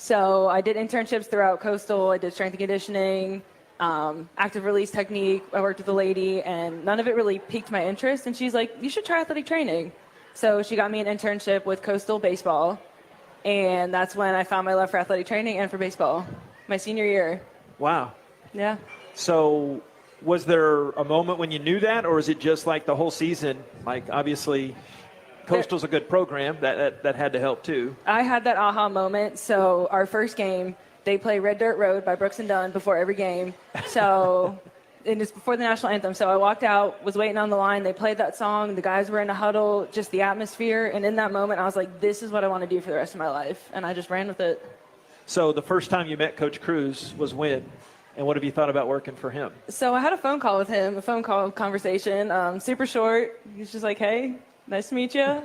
So I did internships throughout Coastal. I did strength and conditioning, active release technique. I worked with a lady, and none of it really piqued my interest. And she's like, you should try athletic training. So she got me an internship with Coastal Baseball. And that's when I found my love for athletic training and for baseball, my senior year. Wow. Yeah. So was there a moment when you knew that, or is it just like the whole season? Like, obviously, Coastal's a good program. That had to help, too. I had that aha moment. So our first game, they play Red Dirt Road by Brooks and Dunn before every game. So and it's before the national anthem. So I walked out, was waiting on the line. They played that song. The guys were in a huddle, just the atmosphere. And in that moment, I was like, this is what I want to do for the rest of my life. And I just ran with it. So the first time you met Coach Cruz was when? And what have you thought about working for him? So I had a phone call with him, a phone call conversation, super short. He's just like, hey, nice to meet you.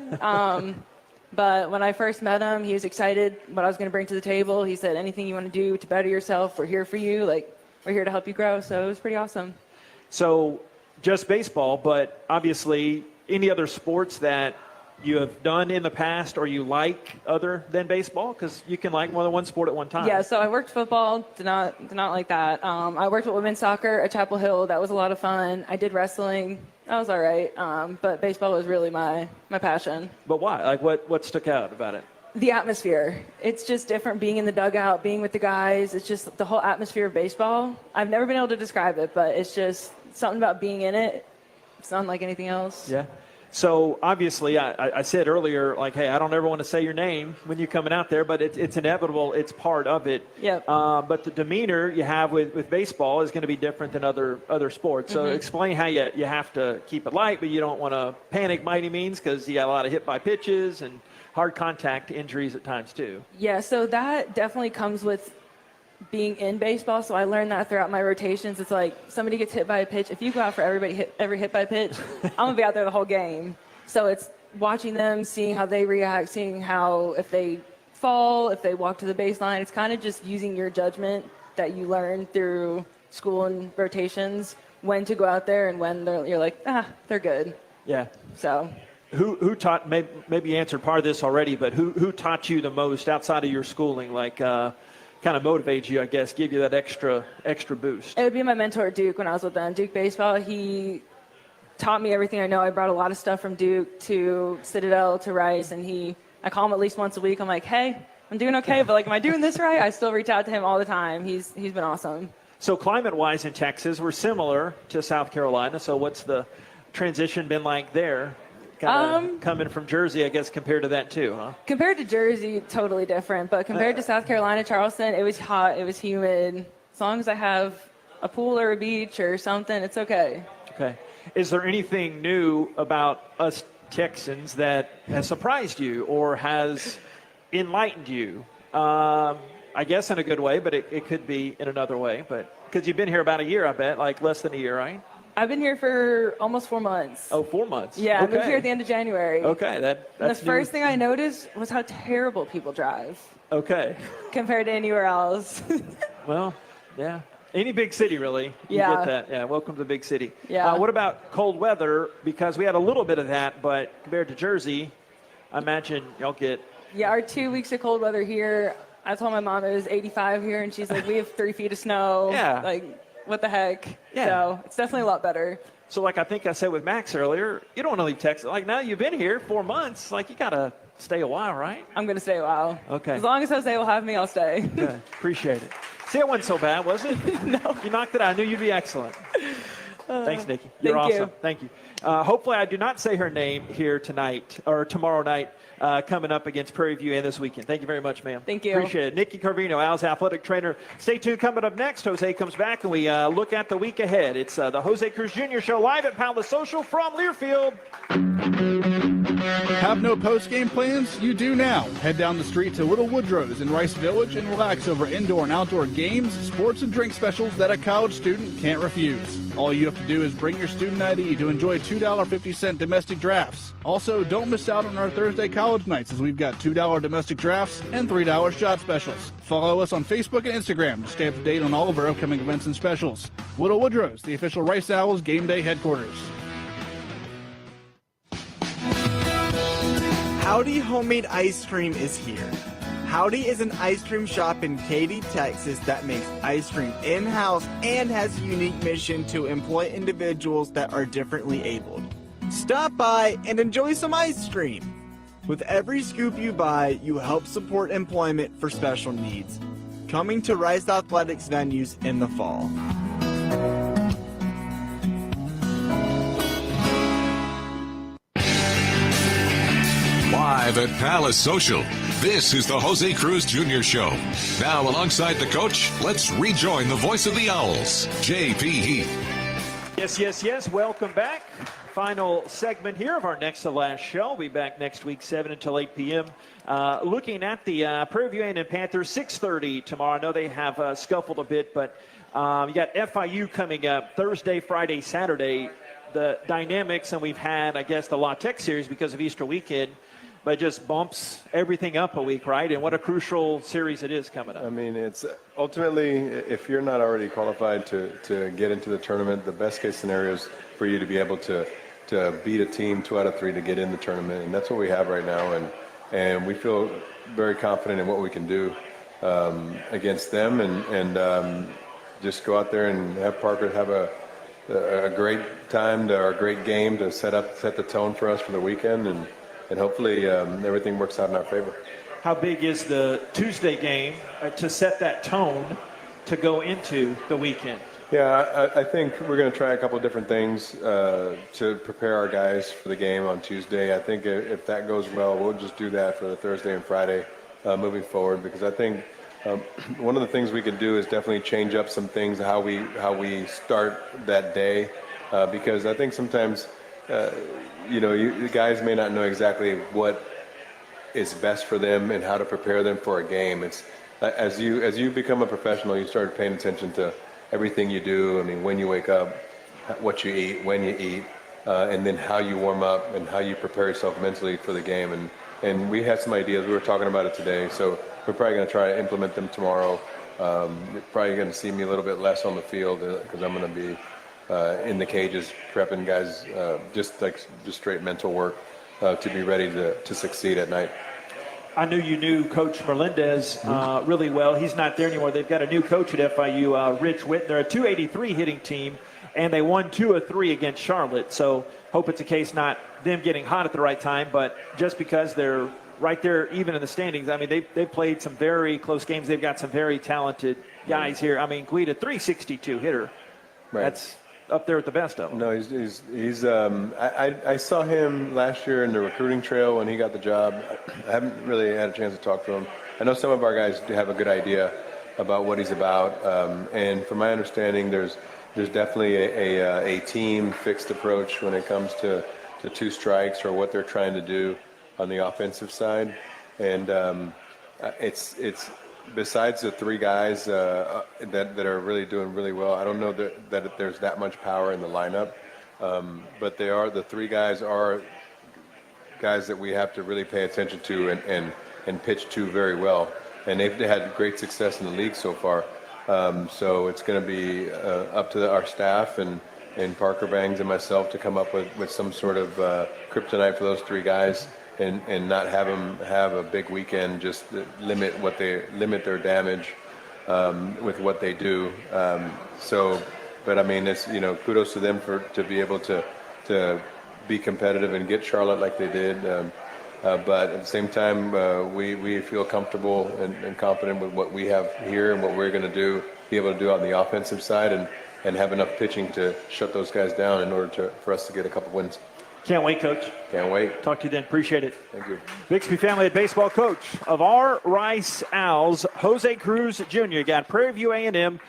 But when I first met him, he was excited what I was going to bring to the table. He said, anything you want to do to better yourself, we're here for you. Like, we're here to help you grow. So it was pretty awesome. So just baseball, but obviously any other sports that you have done in the past or you like other than baseball? Because you can like more than one sport at one time. Yeah, so I worked football, did not like that. I worked with women's soccer at Chapel Hill. That was a lot of fun. I did wrestling. That was all right. But baseball was really my passion. But why? Like, what stuck out about it? The atmosphere. It's just different being in the dugout, being with the guys. It's just the whole atmosphere of baseball. I've never been able to describe it, but it's just something about being in it. It's not like anything else. Yeah. So obviously, I said earlier, like, hey, I don't ever want to say your name when you're coming out there, but it's inevitable. It's part of it. Yep. But the demeanor you have with baseball is going to be different than other sports. So explain how you have to keep it light, but you don't want to panic by any means because you got a lot of hit by pitches and hard contact injuries at times too. Yeah, so that definitely comes with being in baseball. So I learned that throughout my rotations. It's like somebody gets hit by a pitch. If you go out for every hit by a pitch, I'm going to be out there the whole game. So it's watching them, seeing how they react, seeing how if they fall, if they walk to the baseline. It's kind of just using your judgment that you learn through school and rotations when to go out there and when you're like, they're good. Yeah. So who taught, maybe you answered part of this already, but who taught you the most outside of your schooling, like kind of motivates you, I guess, give you that extra boost? It would be my mentor at Duke when I was with them. Duke Baseball, he taught me everything I know. I brought a lot of stuff from Duke to Citadel to Rice, and I call him at least once a week. I'm like, hey, I'm doing okay, but like, am I doing this right? I still reach out to him all the time. He's been awesome. So climate-wise in Texas, we're similar to South Carolina. So what's the transition been like there? Coming from Jersey, I guess, compared to that too, huh? Compared to Jersey, totally different. But compared to South Carolina, Charleston, it was hot, it was humid. As long as I have a pool or a beach or something, it's okay. Okay. Is there anything new about us Texans that has surprised you or has enlightened you? I guess in a good way, but it could be in another way. But because you've been here about a year, I bet, like less than a year, right? I've been here for almost 4 months. Oh, 4 months. Yeah, I moved here at the end of January. Okay, that's the first thing I noticed was how terrible people drive. Okay. Compared to anywhere else. Well, yeah. Any big city, really. You get that. Yeah, welcome to the big city. Yeah. What about cold weather? Because we had a little bit of that, but compared to Jersey, I imagine y'all get... Yeah, our 2 weeks of cold weather here, I told my mom it was 85 here, and she's like, we have 3 feet of snow. Yeah. Like, what the heck? Yeah. So it's definitely a lot better. So like I think I said with Max earlier, you don't want to leave Texas. Like now you've been here 4 months, like you got to stay a while, right? I'm going to stay a while. Okay. As long as Jose will have me, I'll stay. Good. Appreciate it. See, it wasn't so bad, was it? No. You knocked it out. I knew you'd be excellent. Thanks, Nikki. You're Thank awesome. you. Thank you. Hopefully I do not say her name here tonight or tomorrow night coming up against Prairie View and this weekend. Thank you very much, ma'am. Thank you. Appreciate it. Nikki Carvino, Al's athletic trainer. Stay tuned. Coming up next, Jose comes back and we look at the week ahead. It's the Jose Cruz Jr. Show live at Palace Social from Learfield. Have no post-game plans? You do now. Head down the street to Little Woodrow's in Rice Village and relax over indoor and outdoor games, sports, and drink specials that a college student can't refuse. All you have to do is bring your student ID to enjoy $2.50 domestic drafts. Also, don't miss out on our Thursday college nights as we've got $2 domestic drafts and $3 shot specials. Follow us on Facebook and Instagram to stay up to date on all of our upcoming events and specials. Little Woodrow's, the official Rice Owls game day headquarters. Howdy Homemade Ice Cream is here. Howdy is an ice cream shop in Katy, Texas that makes ice cream in-house and has a unique mission to employ individuals that are differently abled. Stop by and enjoy some ice cream. With every scoop you buy, you help support employment for special needs. Coming to Rice Athletics venues in the fall. Live at Palace Social, this is the Jose Cruz Jr. Show. Now, alongside the coach, let's rejoin the voice of the Owls, J.P. Heath. Yes. Welcome back. Final segment here of our next to last show. We'll be back next week, 7 until 8 p.m. Looking at the Prairie View A&M Panthers, 6:30 tomorrow. I know they have scuffled a bit, but you got FIU coming up Thursday, Friday, Saturday. The dynamics, and we've had, I guess, the La Tech series because of Easter weekend, but just bumps everything up a week, right? And what a crucial series it is coming up. I mean, it's ultimately, if you're not already qualified to get into the tournament, the best case scenario is for you to be able to beat a team 2 out of 3 to get in the tournament, and that's what we have right now. And we feel very confident in what we can do against them, and just go out there and have Parker have a great time or a great game to set the tone for us for the weekend, and hopefully everything works out in our favor. How big is the Tuesday game to set that tone to go into the weekend? Yeah, I think we're going to try a couple of different things to prepare our guys for the game on Tuesday. I think if that goes well, we'll just do that for the Thursday and Friday moving forward, because I think one of the things we could do is definitely change up some things, how we start that day, because I think sometimes the guys may not know exactly what is best for them and how to prepare them for a game. It's as you become a professional, you start paying attention to everything you do. I mean, when you wake up, what you eat, when you eat, and then how you warm up and how you prepare yourself mentally for the game. And we had some ideas. We were talking about it today, so we're probably going to try to implement them tomorrow. You're probably going to see me a little bit less on the field because I'm going to be in the cages prepping guys, just straight mental work to be ready to succeed at night. I knew you knew Coach Melendez really well. He's not there anymore. They've got a new coach at FIU, Rich Witten. They're a 283 hitting team, and they won 2 of 3 against Charlotte. So hope it's a case not them getting hot at the right time, but just because they're right there even in the standings. I mean, they've played some very close games. They've got some very talented guys here. I mean, Guida, 362 hitter. Right. That's up there with the best of them. No, he's I saw him last year in the recruiting trail when he got the job. I haven't really had a chance to talk to him. I know some of our guys do have a good idea about what he's about, and from my understanding, there's definitely a team fixed approach when it comes to 2 strikes or what they're trying to do on the offensive side, and it's besides the 3 guys that are really doing really well. I don't know that there's that much power in the lineup, but the 3 guys are guys that we have to really pay attention to and pitch to very well, and they've had great success in the league so far. So it's going to be up to our staff and Parker Bangs and myself to come up with some sort of kryptonite for those 3 guys. And not have them have a big weekend, just limit their damage with what they do. But I mean, it's kudos to them to be able to be competitive and get Charlotte like they did. But at the same time, we feel comfortable and confident with what we have here and what we're going to be able to do on the offensive side, and have enough pitching to shut those guys down in order for us to get a couple wins. Can't wait, Coach. Can't wait. Talk to you then. Appreciate it. Thank you. Bixby family at baseball coach of our Rice Owls, Jose Cruz Jr. Got Prairie View A&M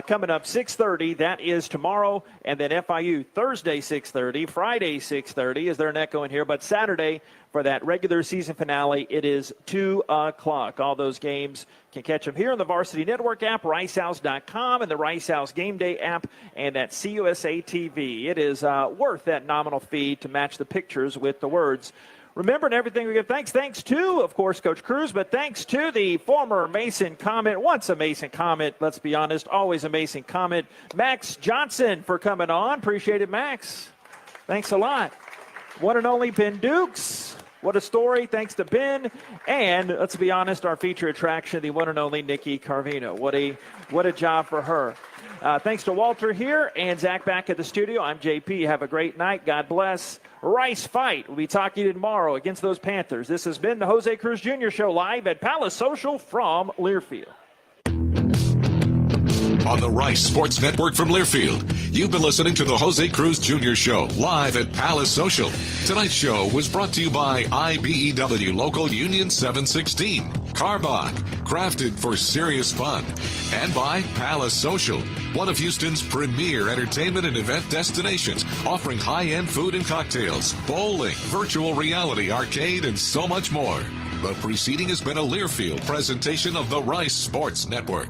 coming up 6:30. That is tomorrow. And then FIU Thursday 6:30. Friday 6:30 is their Necco in here. But Saturday for that regular season finale, it is 2 o'clock. All those games can catch them here on the Varsity Network app, ricehouse.com, and the Rice House Game Day app, and that CUSA TV. It is worth that nominal fee to match the pictures with the words. Remember, in everything we give thanks to, of course, Coach Cruz, but thanks to the former Mason Comet, once a Mason Comet, let's be honest, always a Mason Comet, Max Johnson, for coming on. Appreciate it, Max. Thanks a lot. One and only Ben Dukes. What a story. Thanks to Ben. And let's be honest, our feature attraction, the one and only Nikki Carvino. What a job for her. Thanks to Walter here and Zach back at the studio. I'm JP. Have a great night. God bless. Rice fight. We'll be talking tomorrow against those Panthers. This has been the Jose Cruz Jr. Show live at Palace Social from Learfield. On the Rice Sports Network from Learfield, you've been listening to the Jose Cruz Jr. Show live at Palace Social. Tonight's show was brought to you by IBEW Local Union 716, Carbach, crafted for serious fun, and by Palace Social, one of Houston's premier entertainment and event destinations, offering high-end food and cocktails, bowling, virtual reality, arcade, and so much more. The preceding has been a Learfield presentation of the Rice Sports Network.